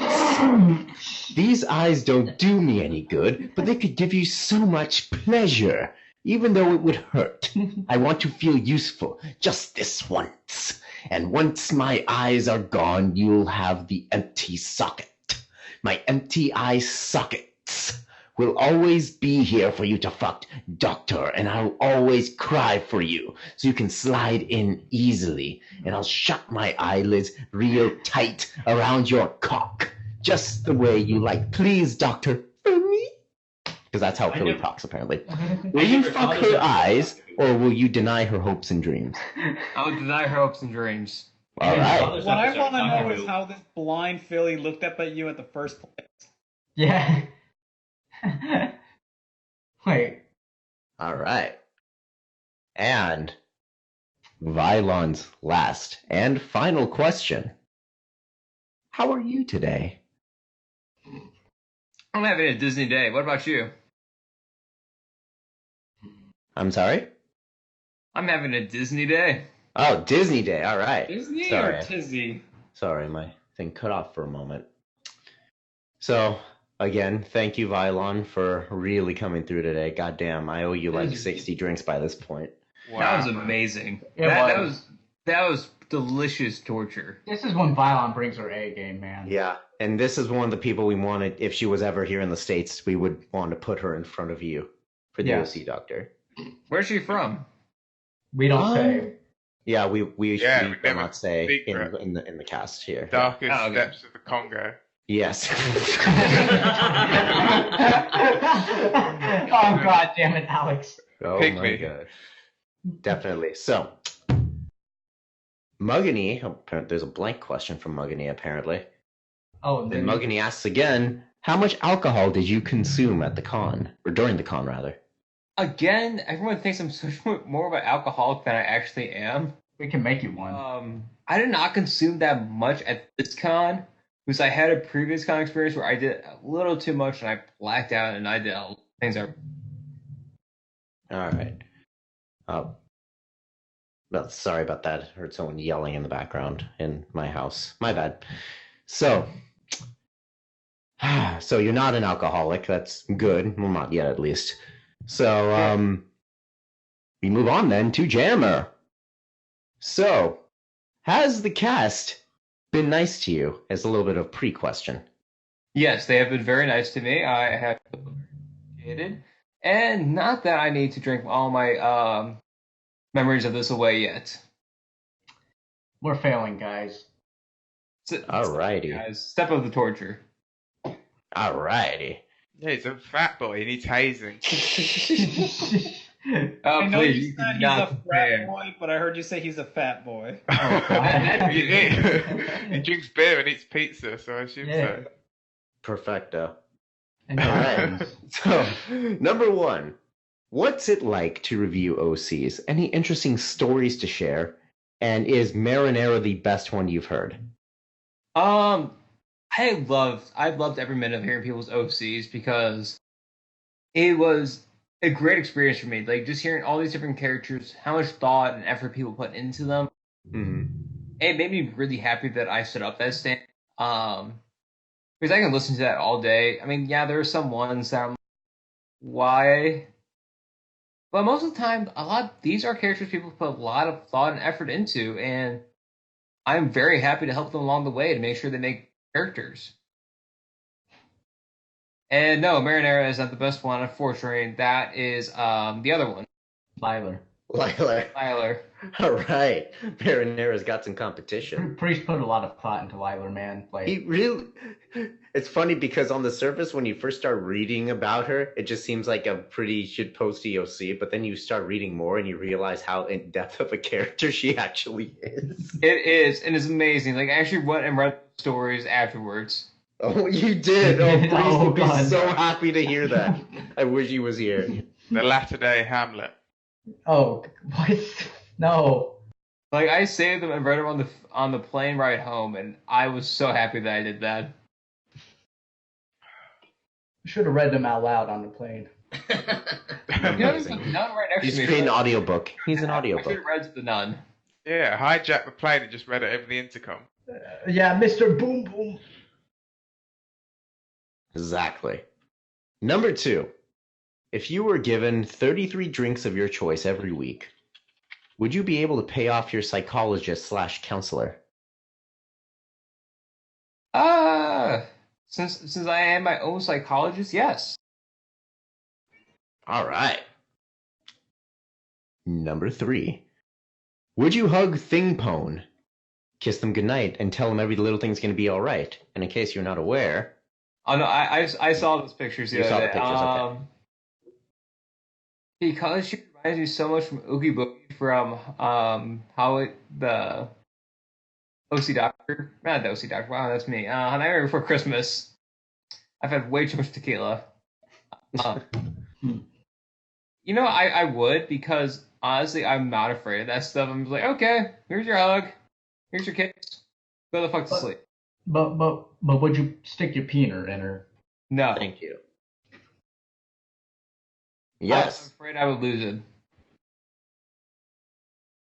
These eyes don't do me any good, but they could give you so much pleasure, even though it would hurt. I want to feel useful, just this once. And once my eyes are gone, you'll have the empty socket. My empty eye sockets will always be here for you to fuck, doctor, and I'll always cry for you, so you can slide in easily, and I'll shut my eyelids real tight around your cock, just the way you like. Please, doctor, for me? Because that's how Philly talks, apparently. Will you fuck her eyes, or will you deny her hopes and dreams? I would deny her hopes and dreams. All right. What I want to know is how this blind filly looked up at you at the first place. Yeah. Wait. All right. And Vylon's last and final question. How are you today? I'm having a Disney day. What about you? I'm sorry? I'm having a Disney day. Oh, Disney Day. All right. Disney Sorry. or Tizzy? Sorry, my thing cut off for a moment. So, again, thank you, Vylon, for really coming through today. Goddamn, I owe you like 60 drinks by this point. Wow. That was amazing. That was delicious torture. This is when Vylon brings her A game, man. Yeah, and this is one of the people we wanted, if she was ever here in the States, we would want to put her in front of you for the OC Doctor. Where's she from? We don't say. Yeah, we we will never not say secret. in the cast here. Darkest depths of the Congo. Yes. Oh God damn it, Alex. Oh Pick my me. God. Definitely. So, Muggany, there's a blank question from Muggany apparently. Oh, Then Muggany asks again, how much alcohol did you consume at the con? Or during the con, rather? Again, everyone thinks I'm so much more of an alcoholic than I actually am. We can make you one. I did not consume that much at this con, because I had a previous con experience where I did a little too much and I blacked out and I did things that. All right. Well, sorry about that. I heard someone yelling in the background in my house. My bad. So you're not an alcoholic. That's good. Well, not yet, at least. So, we move on then to Jammer. So, has the cast been nice to you? As a little bit of pre-question. Yes, they have been very nice to me. I have appreciated, and not that I need to drink all my memories of this away yet. We're failing, guys. Alrighty. Guys, step of the torture. Alrighty. Yeah, he's a fat boy. He needs hazing. Oh, I know please, you you said did he's not a fair. frat boy, but I heard you say he's a fat boy. He drinks beer and eats pizza, so I assume so. Perfecto. And Alright. So, number one. What's it like to review OCs? Any interesting stories to share? And is Marinara the best one you've heard? I've loved every minute of hearing people's OCs because it was a great experience for me. Like, just hearing all these different characters, how much thought and effort people put into them. Mm-hmm. It made me really happy that I set up that stand. Because I can listen to that all day. I mean, yeah, there are some ones that I'm like, why? But most of the time, these are characters people put a lot of thought and effort into, and I'm very happy to help them along the way to make sure they make characters. And no, Marinara is not the best one, unfortunately. That is the other one. Liler. All right. Marinara's got some competition. Priest put a lot of thought into Liler, man. Like, He really... It's funny because on the surface, when you first start reading about her, it just seems like a pretty shitposty OC, but then you start reading more and you realize how in-depth of a character she actually is. It is, and it's amazing. Like, I actually went and read stories afterwards. Oh, you did? Oh, Priest Oh, would be God. so happy to hear that. I wish he was here. The latter-day Hamlet. oh, what? No. Like, I saved them and read them on the plane ride home, and I was so happy that I did that. Should have read them out loud on the plane. You know, there's a nun right next He's to me. creating an audiobook. He's an I should audiobook. have read to the nun. Yeah, hijacked the plane and just read it over the intercom. Yeah, Mr. Boom Boom. Exactly. Number two. If you were given 33 drinks of your choice every week, would you be able to pay off your psychologist/counselor? Since I am my own psychologist, yes. All right. Number three. Would you hug Thingpone, kiss them goodnight, and tell them every little thing's going to be all right? And in case you're not aware... Oh, no, I saw those pictures the You other saw the day. pictures, okay. Because she reminds me so much from Oogie Boogie from the OC Doctor. Not the OC Doctor. Wow, that's me. Nightmare Before Christmas. I've had way too much tequila. You know, I would, because honestly, I'm not afraid of that stuff. I'm just like, okay, here's your hug, here's your kiss, go the fuck to sleep. But would you stick your peanut in her? No. Thank you. I'm Yes. afraid I would lose it.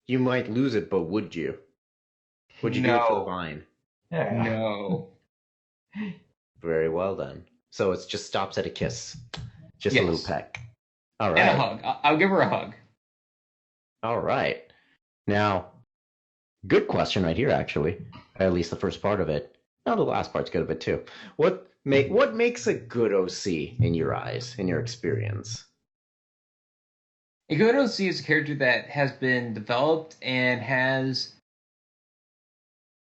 You might lose it, but would you? Would you do it for the vine? Yeah. No. Very well then. So it just stops at a kiss. Just a Yes. little peck. All right. And a hug. I'll give her a hug. All right. Now, good question right here, actually. At least the first part of it. Now the last part's good of it too. What makes a good OC in your eyes, in your experience? A good OC is a character that has been developed and has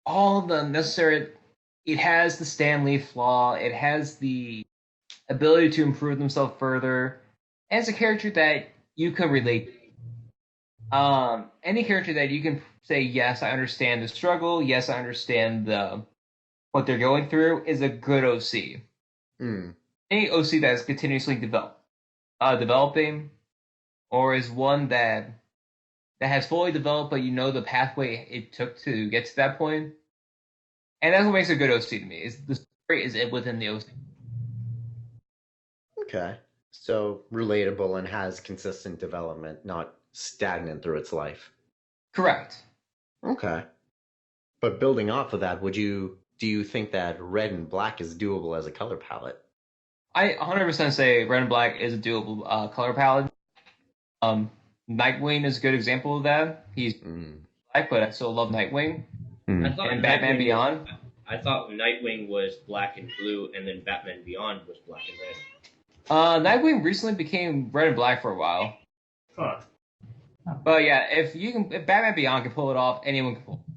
all the necessary. It has the Stan Lee flaw. It has the ability to improve themselves further. And it's a character that you can relate to. Any character that you can say, yes, I understand the struggle. Yes, I understand what they're going through is a good OC. Any OC that is continuously developing, or is one that has fully developed, but you know the pathway it took to get to that point. And that's what makes a good OC to me. Is the story is it within the OC. Okay. So relatable and has consistent development, not stagnant through its life. Correct. Okay. But building off of that, do you think that red and black is doable as a color palette? I 100% say red and black is a doable color palette. Nightwing is a good example of that. He's black, but I still love Nightwing. I thought And Batman Beyond. I thought Nightwing was black and blue, and then Batman Beyond was black and red. Nightwing recently became red and black for a while. Huh. But yeah, if Batman Beyond can pull it off, anyone can pull it.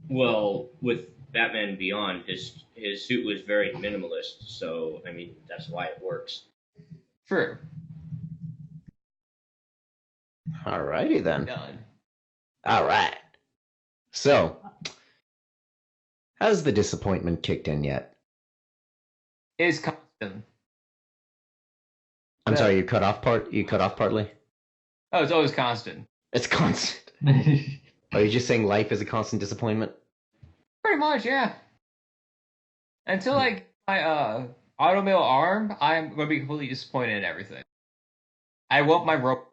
Well, with Batman Beyond, his suit was very minimalist, so I mean that's why it works. True. Alrighty then. Done. All right. So, has the disappointment kicked in yet? It's constant. I'm sorry, you cut off partly? Oh, it's always constant. It's constant. Are you just saying life is a constant disappointment? Pretty much, yeah. Until like my automail arm, I'm gonna be completely disappointed in everything. I want my rope.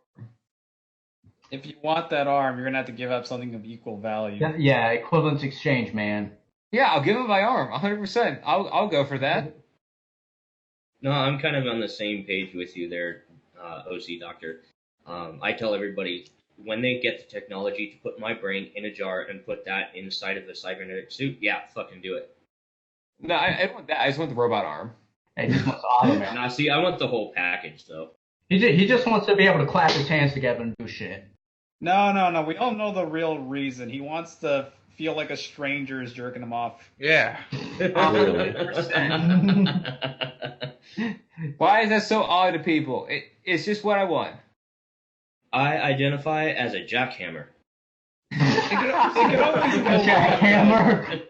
If you want that arm, you're gonna have to give up something of equal value. Yeah, equivalence exchange, man. Yeah, I'll give him my arm, 100%. I'll go for that. No, I'm kind of on the same page with you there, OC Doctor. I tell everybody, when they get the technology to put my brain in a jar and put that inside of the cybernetic suit, yeah, fucking do it. No, I don't want that. I just want the robot arm. He just wants automail. Now, see, I want the whole package, though. He just wants to be able to clap his hands together and do shit. No. We all know the real reason. He wants to feel like a stranger is jerking him off. Yeah. 100%. Why is that so odd to people? It's just what I want. I identify as a jackhammer. It could always go Jackhammer.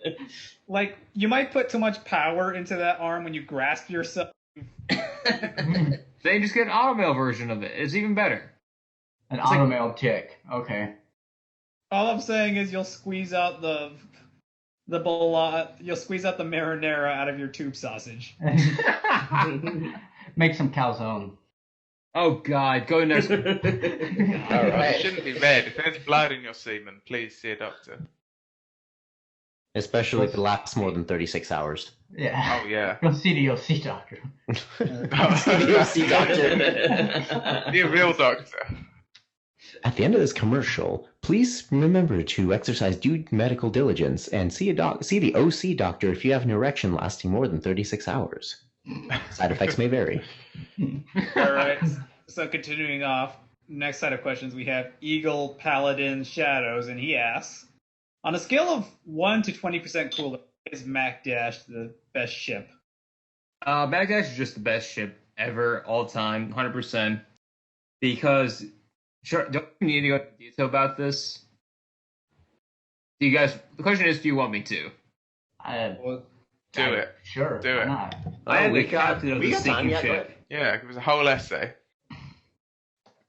Like, you might put too much power into that arm when you grasp yourself. They just get an automail version of it. It's even better. An automail kick. Okay. All I'm saying is you'll squeeze out you'll squeeze out the marinara out of your tube sausage. Make some calzone. Oh God, go next. All right. It shouldn't be red. If there's blood in your semen, please see a doctor. Especially if it lasts more than 36 hours. Yeah. Oh, yeah. Go see the OC doctor. CDOC doctor. Be a real doctor. At the end of this commercial, please remember to exercise due medical diligence and see the OC doctor if you have an erection lasting more than 36 hours. Side effects may vary. All right. So continuing off, next set of questions we have Eagle Paladin Shadows, and he asks, on a scale of 1 to 20% cooler, is Mac Dash the best ship? Bagdash is just the best ship ever, all time, 100%. Because, sure, don't you need to go into detail about this? Do you guys? The question is, do you want me to? Do it. Sure. Do it. Why not? I am the captain of the sinking ship. Yeah, it was a whole essay.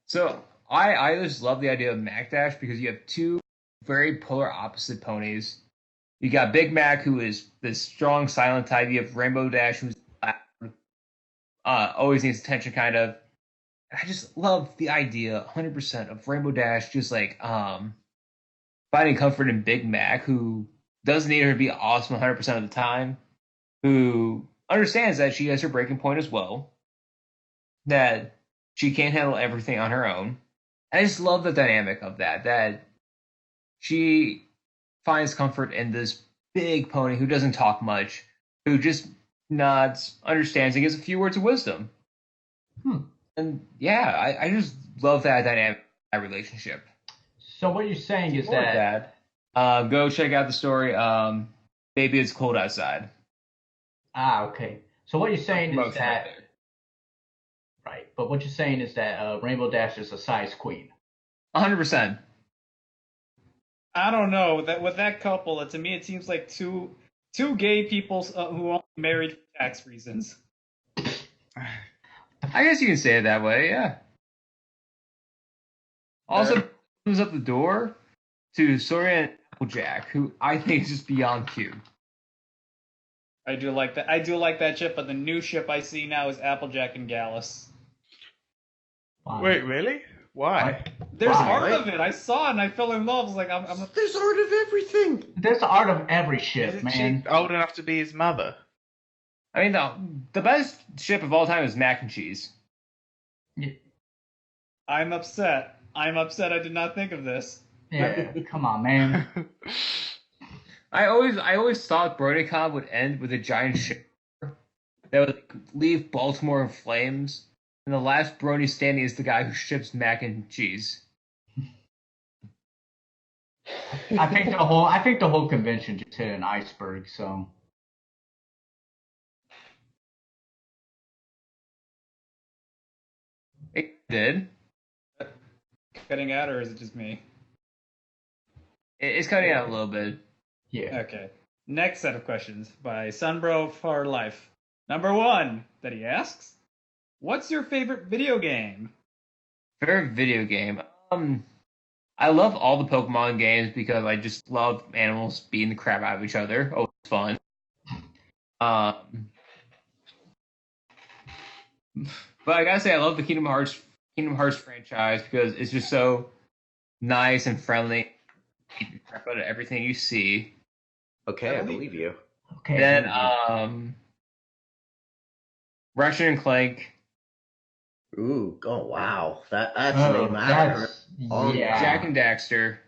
So I just love the idea of Mac Dash because you have two very polar opposite ponies. You got Big Mac, who is this strong, silent type. You have Rainbow Dash, who's loud, always needs attention, kind of. I just love the idea 100% of Rainbow Dash just like finding comfort in Big Mac, who doesn't need her to be awesome 100% of the time, who understands that she has her breaking point as well, that she can't handle everything on her own. And I just love the dynamic of that she finds comfort in this big pony who doesn't talk much, who just nods, understands, and gives a few words of wisdom. And yeah, I just love that dynamic, that relationship. So what you're saying is that go check out the story. Baby, it's cold outside. okay. So what you're saying is that right, but what you're saying is that Rainbow Dash is a size queen. 100%. I don't know. With that couple, to me, it seems like two gay people who are married for tax reasons. I guess you can say it that way, yeah. Also, opens up the door to Sawyer and Applejack, who I think is just beyond cute. I do like that. I do like that ship, but the new ship I see now is Applejack and Gallus. Wow. Wait, really? Why? There's art of it. I saw it and I fell in love. I was like, There's art of everything. There's the art of every ship, man. She old enough to be his mother? I mean, the best ship of all time is Mac and Cheese. I'm upset. I'm upset I did not think of this. Yeah, come on, man. I always thought BRONYCON would end with a giant ship that would leave Baltimore in flames, and the last Brony standing is the guy who ships Mac and Cheese. I think the whole convention just hit an iceberg. So it did. Cutting out, or is it just me? It's cutting out a little bit. Yeah. Okay. Next set of questions by Sunbro for Life. Number 1 that he asks: what's your favorite video game? Favorite video game? I love all the Pokemon games because I just love animals beating the crap out of each other. Oh, it's fun. But I gotta say, I love the Kingdom Hearts franchise because it's just so nice and friendly. Beat the crap out of everything you see. Okay, I believe you. Okay. Then Ratchet and Clank. Ooh, oh wow, that's a name I haven't heard. Yeah. Jak and Daxter.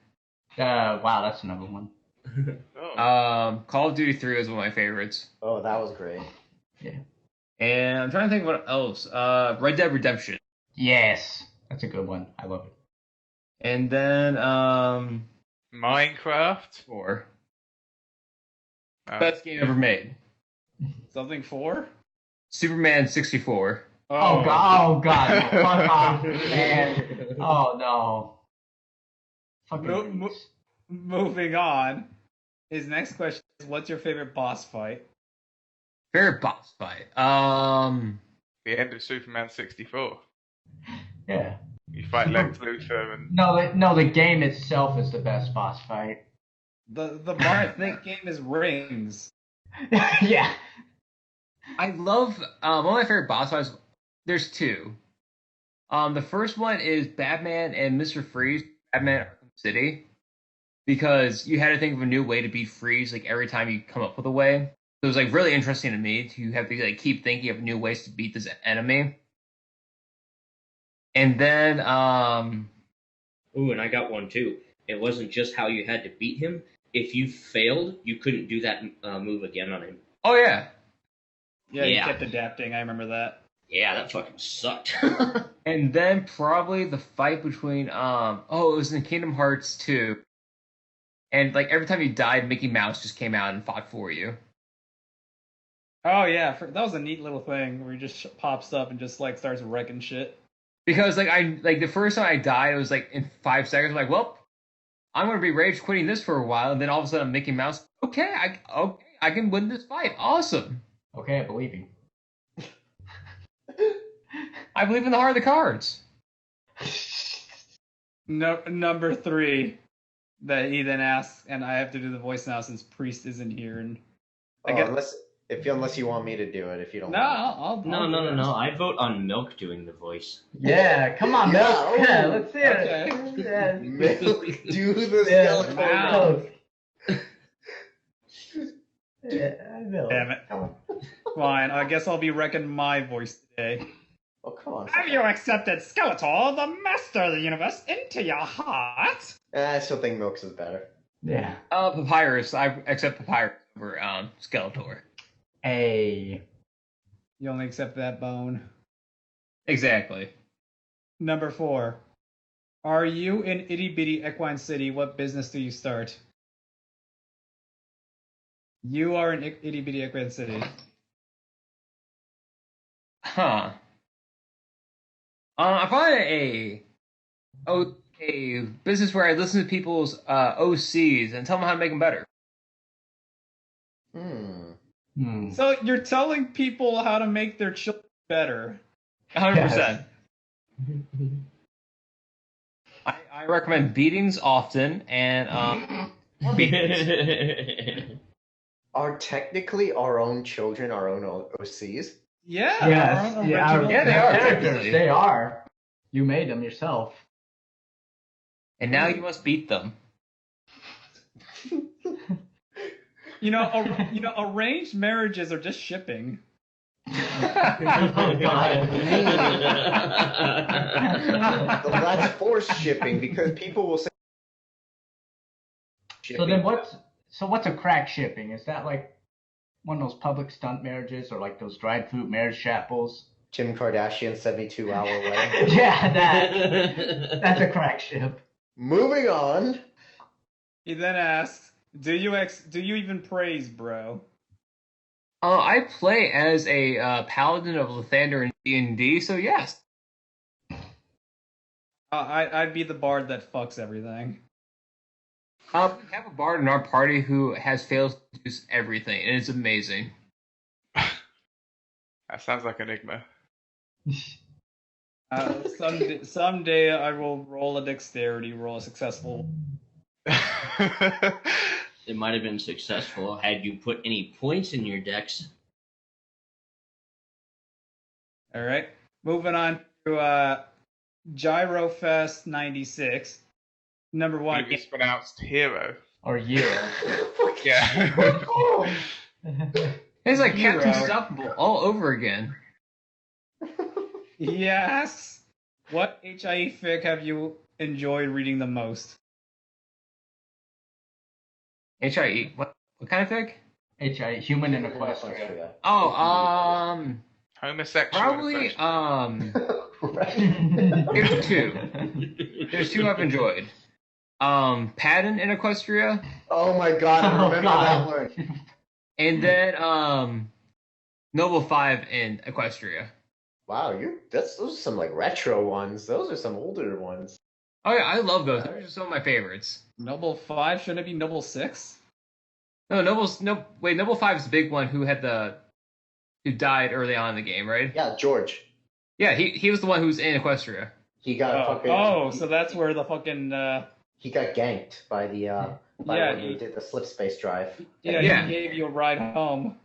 Wow, that's another one. Call of Duty 3 was one of my favorites. Oh, that was great. Yeah. And I'm trying to think what else. Red Dead Redemption. Yes, that's a good one. I love it. And then Minecraft. 4. Best game ever made. Something 4? Superman 64. Oh god, no, fuck off, man. Oh no. Fucking Moving on. His next question is: what's your favorite boss fight? Favorite boss fight? The end of Superman 64. yeah. You fight Lex Luthor and No, the game itself is the best boss fight. The boss fight game is Rings. Yeah. I love one of my favorite boss fights. There's 2. The first one is Batman and Mr. Freeze, Batman Arkham City, because you had to think of a new way to beat Freeze like every time you come up with a way. So it was like really interesting to me to have to like keep thinking of new ways to beat this enemy. And then Ooh, and I got one too. It wasn't just how you had to beat him. If you failed, you couldn't do that move again on him. Oh yeah. Yeah, you kept adapting. I remember that. Yeah, that fucking sucked. And then probably the fight between it was in Kingdom Hearts 2. And like every time you died, Mickey Mouse just came out and fought for you. Oh yeah, that was a neat little thing where he just pops up and just like starts wrecking shit. Because like the first time I died, it was like in 5 seconds. I'm like, well, I'm gonna be rage quitting this for a while, and then all of a sudden Mickey Mouse. Okay, I can win this fight. Awesome. Okay, I believe you. I believe in the heart of the cards. No, number 3 that he then asks, and I have to do the voice now since Priest isn't here, and Unless you want me to do it, if you don't. No, want No. I vote on Milk doing the voice. Yeah, come on, Yeah, Milk. oh. Yeah, let's see it. Okay. Yeah. Milk, do the Yeah, skeleton. Wow. Yeah, Milk. Damn it. Come on. Fine, I guess I'll be wrecking my voice today. Oh, come on. Have you accepted Skeletor, the master of the universe, into your heart? I still think Milk's is better. Yeah. Papyrus. I accept Papyrus over Skeletor. Hey. You only accept that bone. Exactly. Number 4. Are you in itty bitty Equine City? What business do you start? You are in itty bitty Equine City. Huh. I find a business where I listen to people's OCs and tell them how to make them better. So you're telling people how to make their children better. 100%. I recommend beatings often and more beatings. Are technically our own children our own OCs? Yeah. Yes. our Yeah, original yeah, they are. characters. They are. You made them yourself. And now you must beat them. Arranged marriages are just shipping. That's forced shipping because people will say. So then what's a crack shipping? Is that like one of those public stunt marriages or like those dried fruit marriage chapels? Kim Kardashian 72-hour wedding. Yeah, that's a crack ship. Moving on. He then asks, "Do you even praise, bro?" I play as a paladin of Lathander in D&D, so yes. I'd be the bard that fucks everything. We have a bard in our party who has failed to do everything, and it's amazing. That sounds like Enigma. Someday I will roll a dexterity roll, a successful. It might have been successful had you put any points in your decks. All right, moving on to Gyrofest 96. Number 1. It's pronounced hero. Or Euro. Yeah. It's like Hero. Captain Stuffable all over again. He asks, "What HIE fic have you enjoyed reading the most?" HIE. What kind of fic? HIE, human and equestrian. Oh, Homosexual. probably there's two. There's two I've enjoyed. Padden in Equestria. Oh my god, I remember that one. And then Noble 5 in Equestria. Wow, those are some like retro ones. Those are some older ones. Oh yeah, I love those. Those are some of my favorites. Noble 5? Shouldn't it be Noble 6? No, Noble 5 is the big one who died early on in the game, right? Yeah, George. Yeah, he was the one who was in Equestria. He got so that's where the fucking he got ganked by when he did the slip space drive. Yeah, he gave you a ride home.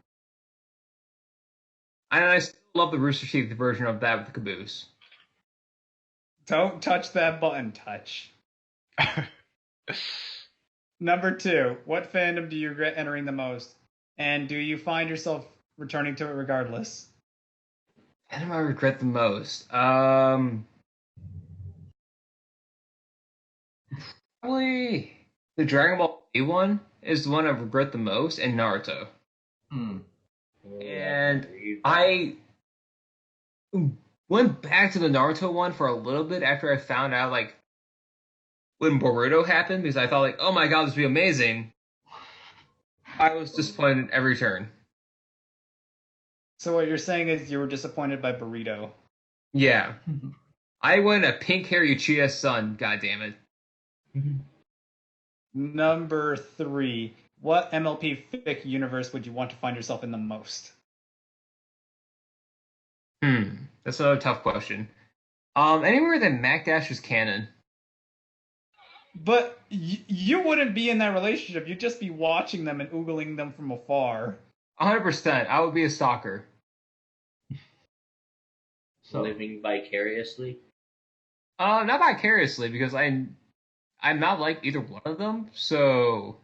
And I still love the Rooster Teeth version of that with the caboose. Don't touch that button, touch. Number 2, what fandom do you regret entering the most? And do you find yourself returning to it regardless? Fandom I regret the most? Probably the Dragon Ball Z one is the one I regret the most, and Naruto. And I went back to the Naruto one for a little bit after I found out, like, when Boruto happened, because I thought, like, oh my god, this would be amazing. I was disappointed every turn. So what you're saying is you were disappointed by Burrito. Yeah. I went a pink-haired Uchiha's son, goddammit. Number 3, what MLP fic universe would you want to find yourself in the most? That's another tough question. Anywhere that Mac Dash is canon. But you wouldn't be in that relationship. You'd just be watching them and oogling them from afar. 100%. I would be a stalker. So, Living vicariously? Not vicariously, because I'm not like either one of them. So,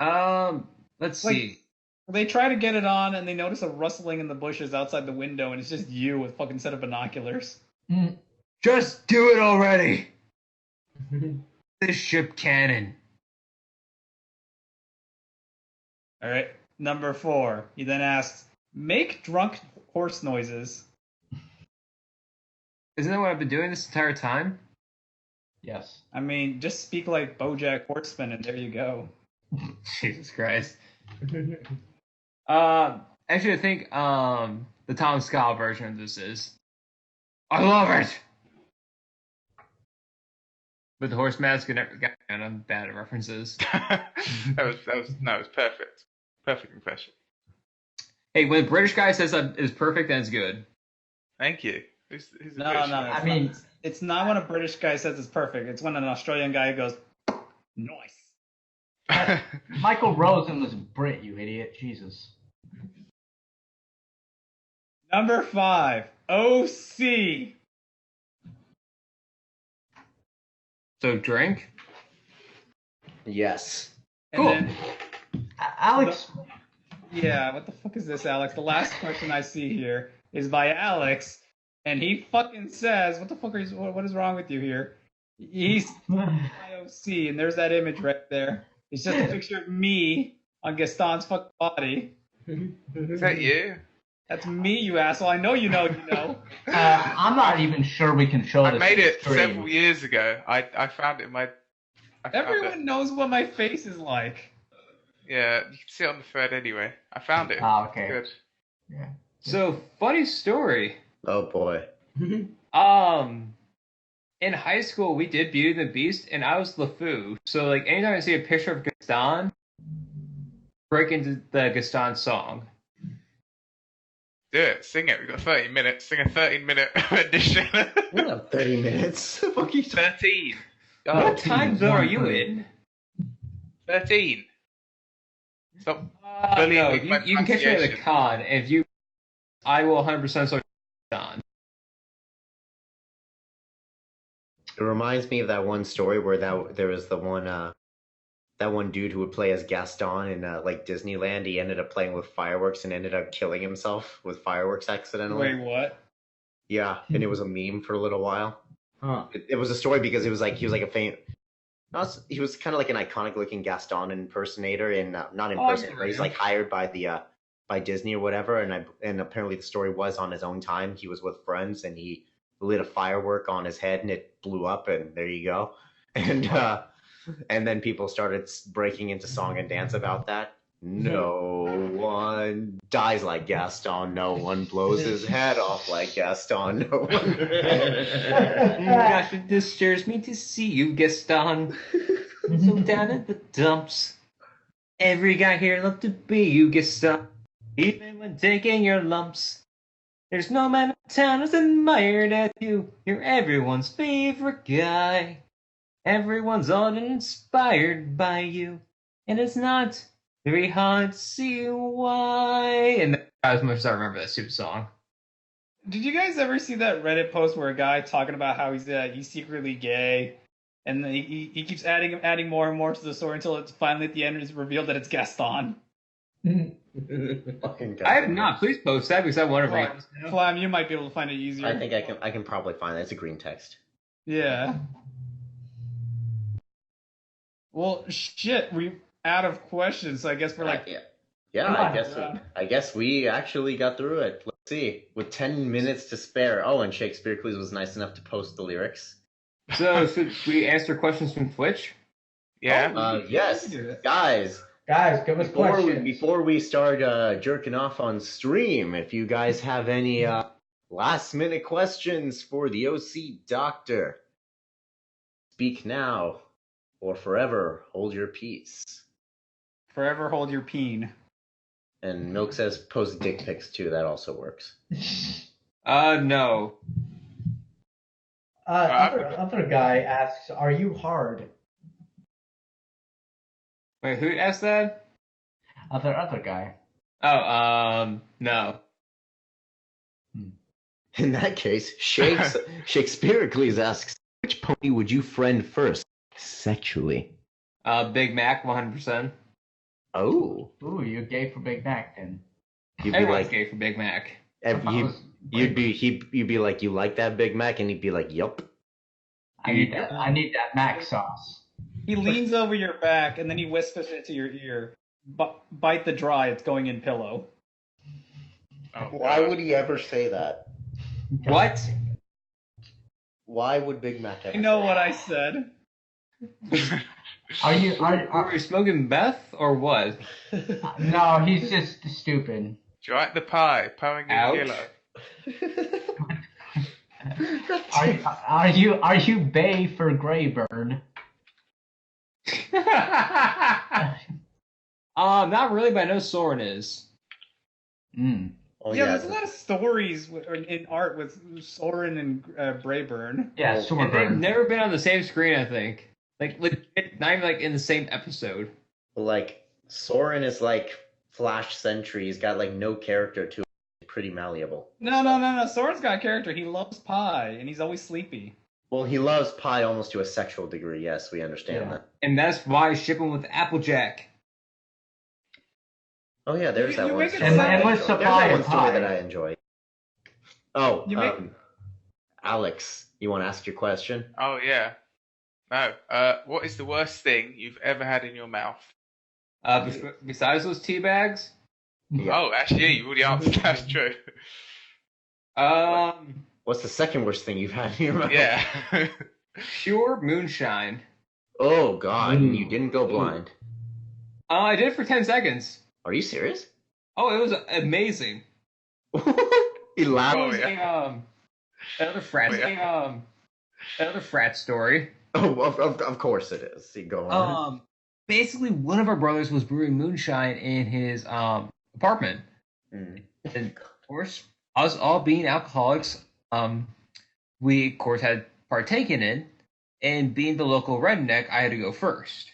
let's see. They try to get it on, and they notice a rustling in the bushes outside the window, and it's just you with a fucking set of binoculars. Just do it already. This ship cannon. All right, number 4. He then asks, "Make drunk horse noises." Isn't that what I've been doing this entire time? yes. I mean, just speak like BoJack Horseman, and there you go. Jesus Christ. Actually, I think the Tom Scott version of this is. I love it. With the horse mask and I'm bad at references. that was perfect. Perfect impression. Hey, when a British guy says that is perfect, then it's good. Thank you. Who's the No, British no. guy? It's not when a British guy says it's perfect. It's when an Australian guy goes, "Nice." Michael Rosen was a Brit, you idiot. Jesus. Number 5, OC. So drink? Yes. And then, Alex. yeah, what the fuck is this, Alex? The last question I see here is by Alex, and he fucking says, "What the fuck what is wrong with you here?" He's IOC, and there's that image right there. It's just a picture of me on Gaston's fucking body. Is that you? That's me, you asshole. I know you know you know. I'm not even sure we can show I this. made it stream. several years ago. I found it in my. Everyone knows what my face is like. Yeah, you can see it on the thread anyway. I found it. Ah, okay. Good. Yeah. So, funny story. Oh boy. In high school, we did Beauty and the Beast, and I was LeFou. So, like, anytime I see a picture of Gaston, break into the Gaston song. Do it. Sing it. We've got 30 minutes. Sing a 13-minute edition. We don't have 30 minutes. Fuck you. 13. What time zone are you in? 13. Stop No, bullying my you can catch me at the pronunciation. con, and if you, I will 100% so Gaston. It reminds me of that one story where there was the one that one dude who would play as Gaston in like Disneyland. He ended up playing with fireworks and ended up killing himself with fireworks accidentally. Wait, what? Yeah, and it was a meme for a little while. Huh. It was a story because it was like he was like a famous. He was kind of like an iconic looking Gaston impersonator, and not impersonator. He's like hired by the by Disney or whatever. And apparently the story was on his own time. He was with friends and he lit a firework on his head and it blew up, and there you go. And then people started breaking into song and dance about that. No one dies like Gaston. No one blows his head off like Gaston. No one. Gosh, it disturbs me to see you, Gaston. So down at the dumps. Every guy here loved to be you, Gaston. Even when taking your lumps. There's no man in town as admired as you. You're everyone's favorite guy. Everyone's all inspired by you. And it's not very hard to see why. And that's as much as I remember that stupid song. Did you guys ever see that Reddit post where a guy talking about how he's secretly gay, and he keeps adding more and more to the story until it's finally at the end it's revealed that it's Gaston? Fucking I have not. Please post that because I wonder if Flam, you might be able to find it easier. I think I can probably find that. It's a green text. Yeah. Well, shit, we out of questions, so I guess we're like... I guess we actually got through it. Let's see. With 10 minutes to spare. Oh, and Shakespeare Clues was nice enough to post the lyrics. So, should we answer questions from Twitch? Yeah. Yes. Guys, give us questions. Before we start jerking off on stream, if you guys have any last-minute questions for the OC Doctor, speak now or forever hold your peace. Forever hold your peen. And Milk says post dick pics too. That also works. No. Other guy asks, "Are you hard?" Wait, who asked that? other guy. Oh, no. In that case, Shakespearecles asks, which pony would you friend first, sexually? Big Mac, 100%. Oh. Ooh, you're gay for Big Mac then. You'd be Everyone's like, gay for Big Mac. you'd be like, you like that Big Mac, and he'd be like, yup. I need that Mac sauce. He leans over your back and then he whispers it to your ear. Bite the dry, it's going in pillow. Oh, Why would he ever say that? What? Why would Big Mac ever I know say what that? I said. Are we smoking meth or what? No, he's just stupid. Do you like the pie? Powering in yellow. Are you bay for Greyburn? Not really, but I know Soren is. Oh, yeah, there's a lot of stories in art with Soren and Brayburn. Yeah, And they've never been on the same screen, I think. Like, legit, not even like in the same episode. Like, Soren is like Flash Sentry. He's got like no character to him. He's pretty malleable. No. Soren's got a character. He loves pie, and he's always sleepy. Well, he loves pie almost to a sexual degree. Yes, we understand that. And that's why I ship him with Applejack. Oh yeah, there's You that one make it story. sound And like- with There's supply that one of story pie. that I enjoy. Oh, You make- Alex, you want to ask your question? Oh yeah. No. What is the worst thing you've ever had in your mouth? Besides those tea bags, Yeah. Oh, actually, yeah, you already answered. That's true. What's the second worst thing you've had in your mouth? Yeah. pure moonshine. Oh God, and you didn't go blind. I did it for 10 seconds. Are you serious? Oh, it was amazing. He laughed. Oh, yeah. Another frat. Oh, yeah. Another frat story. Oh, of course it is. You go on. Basically, one of our brothers was brewing moonshine in his apartment, and of course, us all being alcoholics, we of course had partaken in, and being the local redneck, I had to go first.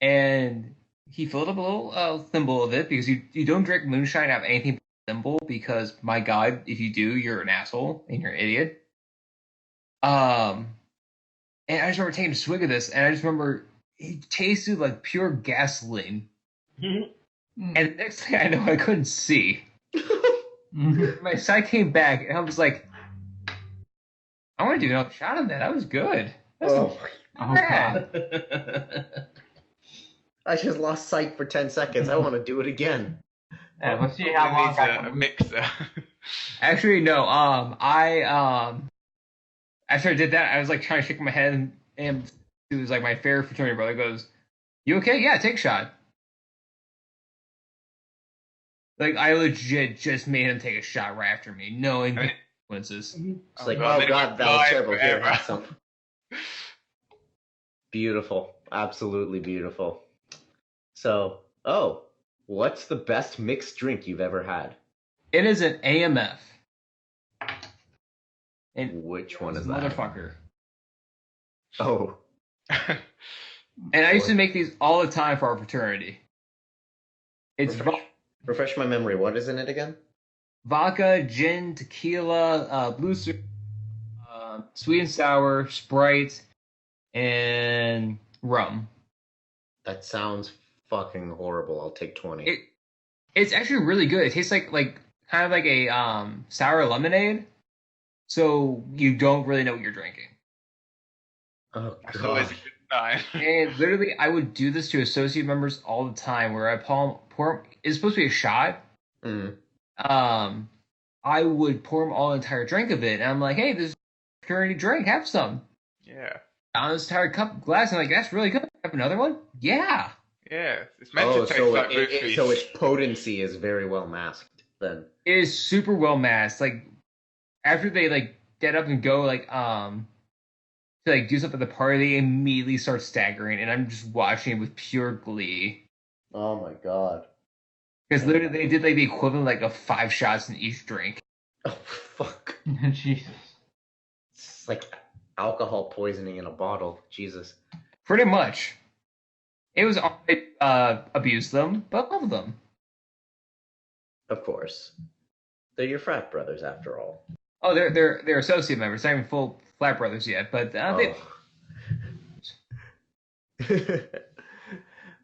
And he filled up a little thimble of it because you don't drink moonshine out of anything but a thimble because, my God, if you do, you're an asshole and you're an idiot. And I just remember taking a swig of this, and I just remember it tasted like pure gasoline. And the next thing I know, I couldn't see. My sight came back, and I was like, I want to do another shot of that. That was good. That's bad. I just lost sight for 10 seconds. I want to do it again. Yeah, we'll see how long Needs a mixer. Actually, no. After I did that, I was like trying to shake my head, and it was like my favorite fraternity brother goes, "You okay? Yeah, take a shot." Like, I legit just made him take a shot right after me, knowing the consequences. It's like, God, oh they God, went that was live terrible. Here, forever. have some. Beautiful. Absolutely beautiful. So, what's the best mixed drink you've ever had? It is an AMF. And Which one is that? motherfucker. Oh. And I used to make these all the time for our fraternity. It's Refresh my memory. What is in it again? vodka, gin, tequila, blue sweet and sour, Sprite, and rum. That sounds fucking horrible. I'll take 20. It's actually really good. It tastes like kind of like a sour lemonade. So you don't really know what you're drinking. Oh That's always a God. good sign. And literally, I would do this to associate members all the time, where I pour. It's supposed to be a shot. Mm. I would pour them all an entire drink of it, and I'm like, "Hey, this is a fraternity drink. Have some." Yeah. On this entire cup glass, I'm like, "That's really good. Have another one?" Yeah. Yeah. It's meant to taste like root so beer. its potency is very well masked then. It is super well masked. Like, after they get up and go to do something at the party, they immediately start staggering, and I'm just watching it with pure glee. Oh my God. Because literally they did the equivalent of 5 shots in each drink. Oh fuck. Jesus. It's like alcohol poisoning in a bottle. Jesus. Pretty much. It was abused them, but loved them. Of course. They're your frat brothers, after all. Oh, they're associate members, not even full frat brothers yet, but they.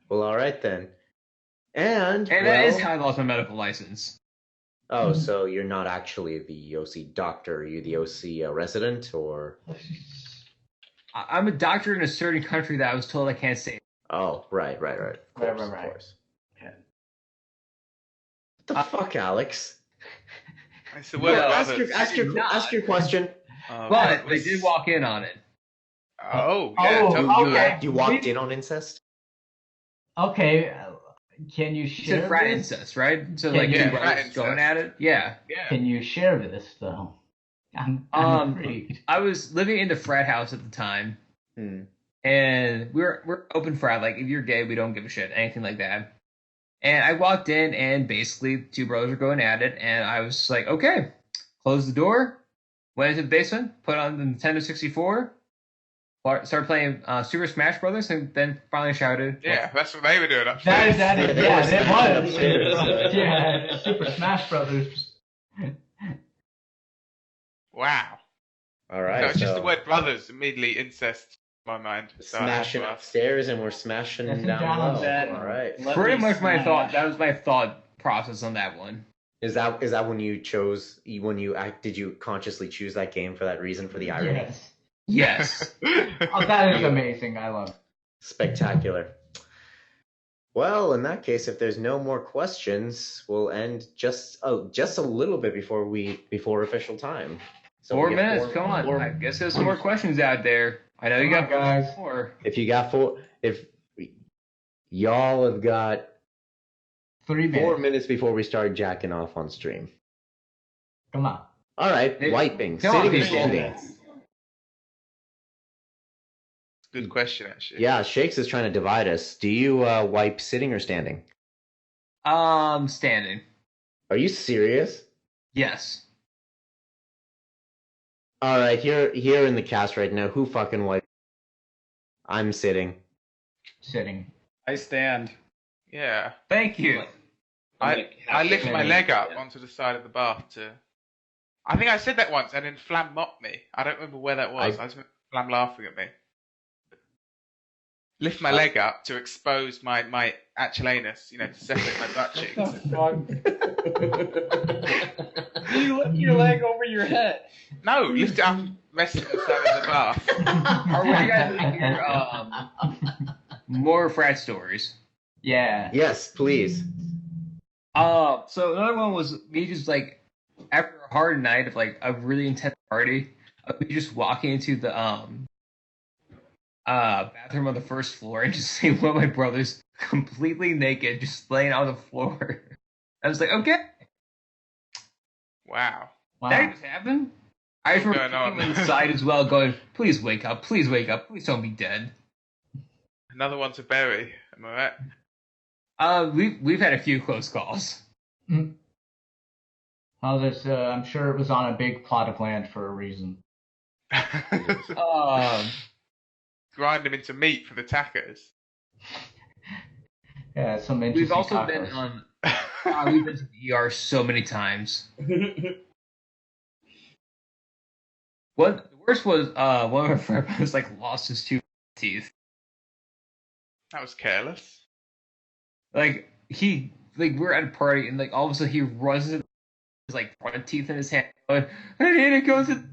Well, all right then. And that is how I lost my medical license. Oh, so you're not actually the OC doctor? Are you the OC resident, or? I'm a doctor in a certain country that I was told I can't say. Oh, right. Of course, of course. Yeah. What the fuck, Alex? It's the word ask your question. But they did walk in on it. Oh, yeah. Okay. You walked in on incest? Okay. Can you It's share a frat this? incest, right? So Yeah, like yeah, two frat brothers incest. going at it. Yeah. Can you share this though? I'm intrigued. I was living in the frat house at the time, and we're open frat. Like if you're gay, we don't give a shit, anything like that. And I walked in, and basically two brothers were going at it, and I was like, okay, closed the door, went into the basement, put on the Nintendo 64. Started playing Super Smash Brothers, and then finally shouted. Yeah, that's what they were doing upstairs. That was. Yeah, Super Smash Brothers. Wow. All right. No, it's just the word brothers immediately incest in my mind. So Smashing upstairs, and we're smashing down low. All right. Pretty much my thought. That was my thought process on that one. Is that when you chose did you consciously choose that game for that reason, for the irony? Yes. Oh, that is amazing. I love it. Spectacular. Well, in that case, if there's no more questions, we'll end just a little bit before official time. So 4 minutes. Come on. I guess there's some more questions out there. I know you got guys. 4. If you got 4, if y'all have got 3 minutes. 4 minutes before we start jacking off on stream. Come on. All right, wiping, Come on, sitting or standing. Good question, actually. Yeah, Shakes is trying to divide us. Do you wipe sitting or standing? Standing. Are you serious? Yes. All right, here in the cast right now, who fucking wipes? I'm sitting. Sitting. I stand. Yeah. Thank you. I lift my leg up onto the side of the bath to. I think I said that once, and then Flam mocked me. I don't remember where that was. I just remember Flam laughing at me. Lift my leg up to expose my actual anus, to separate my butt cheeks. You lift your leg over your head. No, lift it up, rest it on the side of the bath. Are we guys going to hear more frat stories? Yeah. Yes, please. So another one was me just like after a hard night of like a really intense party, me just walking into the bathroom on the first floor and just seeing one of my brothers completely naked, just laying on the floor. I was like, okay. Wow. That just happened. I just remember people inside as well going, please wake up, please don't be dead. Another one to bury, am I right? We've had a few close calls. Well, I'm sure it was on a big plot of land for a reason. Grind them into meat for the tacos. Yeah, some interesting. We've also tacos. been on. We've been to the ER so many times. The worst was one of our friends lost his 2 teeth. That was careless. We're at a party and all of a sudden he runs into his front teeth in his hand going, I need to go to the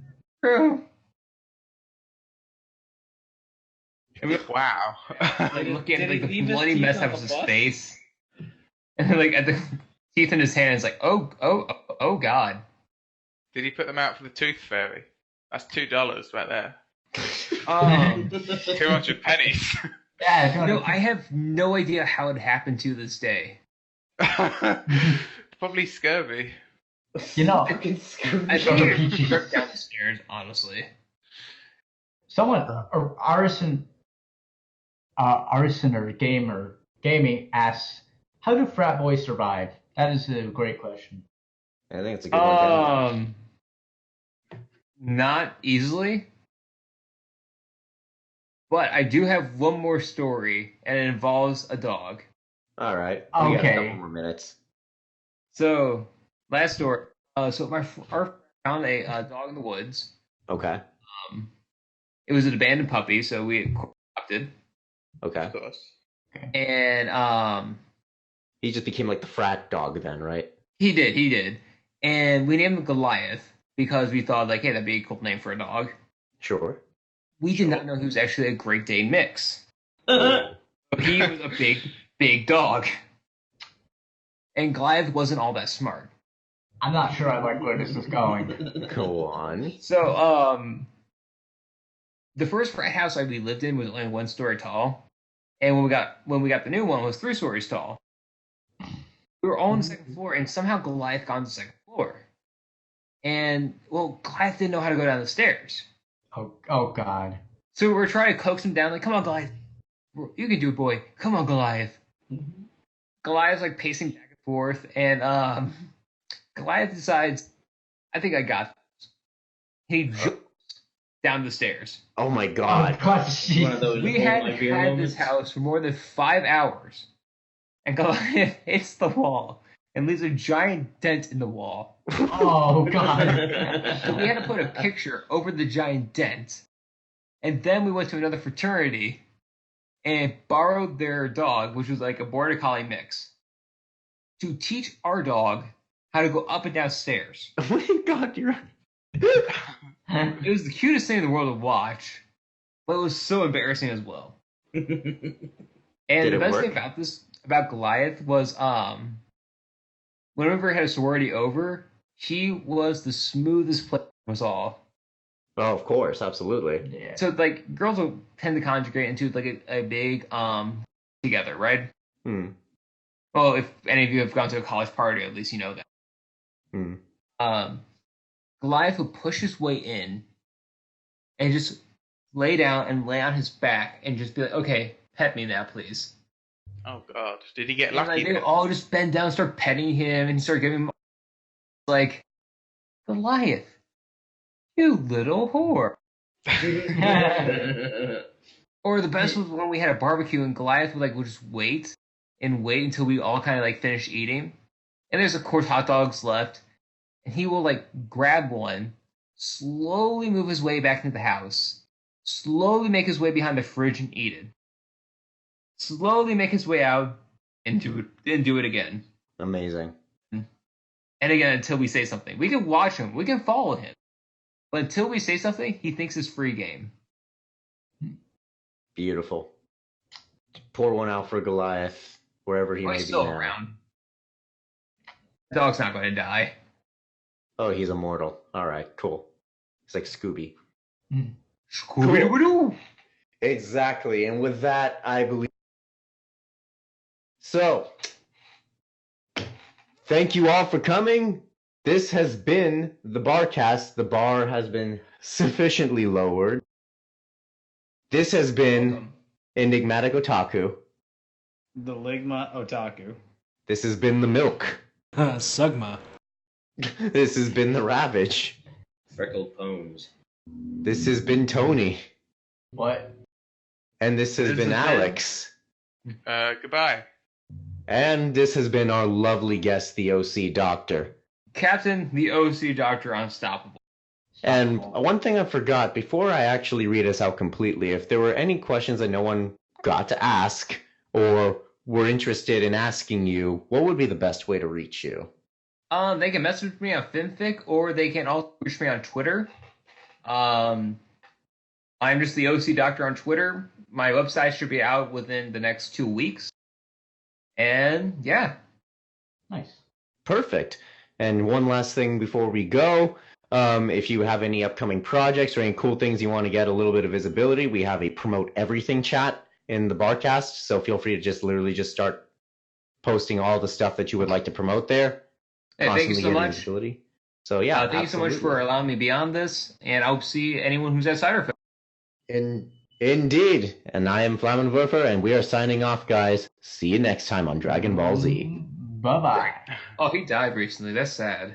room. Wow. Looking at the bloody mess out of his face. And at the teeth in his hand, it's oh God. Did he put them out for the tooth fairy? That's $2 right there. 200 pennies. Yeah, no, I have no idea how it happened to this day. Probably scurvy. I think he tripped down the stairs, honestly. Someone, arson or gaming asks, how do frat boys survive? That is a great question. I think it's a good one. Not easily. But I do have one more story, and it involves a dog. All right. We got a Okay. couple more minutes. So, last story. Our friend found a dog in the woods. Okay. It was an abandoned puppy, so we adopted. Okay. Of course. And He just became like the frat dog then, right? he did. And we named him Goliath because we thought, like, hey, that'd be a cool name for a dog. Sure. We did not know he was actually a Great Dane mix. So he was a big dog. And Goliath wasn't all that smart. I'm not sure I like where this is going. Go on. So, the first frat house we lived in was only 1 story tall. And when we got the new one, it was 3 stories tall. We were all on the 2nd floor, and somehow Goliath got on the 2nd floor. And, well, Goliath didn't know how to go down the stairs. Oh God. So we were trying to coax him down, like, come on, Goliath. You can do it, boy. Come on, Goliath. Goliath's, like, pacing back and forth, and Goliath decides, I think I got this. He jumps down the stairs. Oh my God. Oh God. One of those We old had Iberian had moments. this house for more than 5 hours, and Goliath hits the wall and leaves a giant dent in the wall. Oh God. So we had to put a picture over the giant dent, and then we went to another fraternity and borrowed their dog, which was like a border collie mix, to teach our dog how to go up and down stairs. Oh my God, you're It was the cutest thing in the world to watch, but it was so embarrassing as well. And Did the it best work? thing about Goliath was whenever we had a sorority over, he was the smoothest player of us all. Oh, of course, absolutely. Yeah. So like girls will tend to conjugate into like a big together, right? Hmm. Well, if any of you have gone to a college party, at least you know that. Hmm. Goliath would push his way in and just lay down and lay on his back and just be like, okay, pet me now, please. Oh God, did he get And lucky? like, they then? all just bend down, start petting him, and start giving him like, Goliath, you little whore. Or the best was when we had a barbecue and Goliath would just wait until we all kind of like finished eating. And there's of course hot dogs left. And he will like grab one, slowly move his way back into the house, slowly make his way behind the fridge and eat it. Slowly make his way out and do it again. Amazing. And again until we say something. We can watch him, we can follow him. But until we say something, he thinks it's free game. Beautiful. Pour one out for Goliath, wherever he may He's be still now. around. The dog's not going to die. Oh, he's immortal. All right, cool. He's like Scooby. Scooby-Doo! Exactly, and with that, I believe. So, thank you all for coming. This has been the Barcast. The bar has been sufficiently lowered. This has been Enigmatic Otaku. The Ligma Otaku. This has been the Milk. Sugma. This has been the Ravage. Freckled Pones. This has been Tony. What? And this has been Alex. Goodbye. And this has been our lovely guest, the OC Doctor. Captain, the OC Doctor Unstoppable. And one thing I forgot, before I actually read us out completely, if there were any questions that no one got to ask or were interested in asking you, what would be the best way to reach you? They can message me on FinFic, or they can also reach me on Twitter. I'm just the OC Doctor on Twitter. My website should be out within the next 2 weeks. And yeah. Nice. Perfect. And one last thing before we go, if you have any upcoming projects or any cool things you want to get a little bit of visibility, we have a promote everything chat in the Barcast. So feel free to just start posting all the stuff that you would like to promote there. Hey, thank you so much. Visibility. So yeah, thank you so much for allowing me to be on this, and I hope to see anyone who's at Cider Film. Indeed. And I am Flammenwerfer, and we are signing off, guys. See you next time on Dragon Ball Z. Bye-bye. Oh, he died recently. That's sad.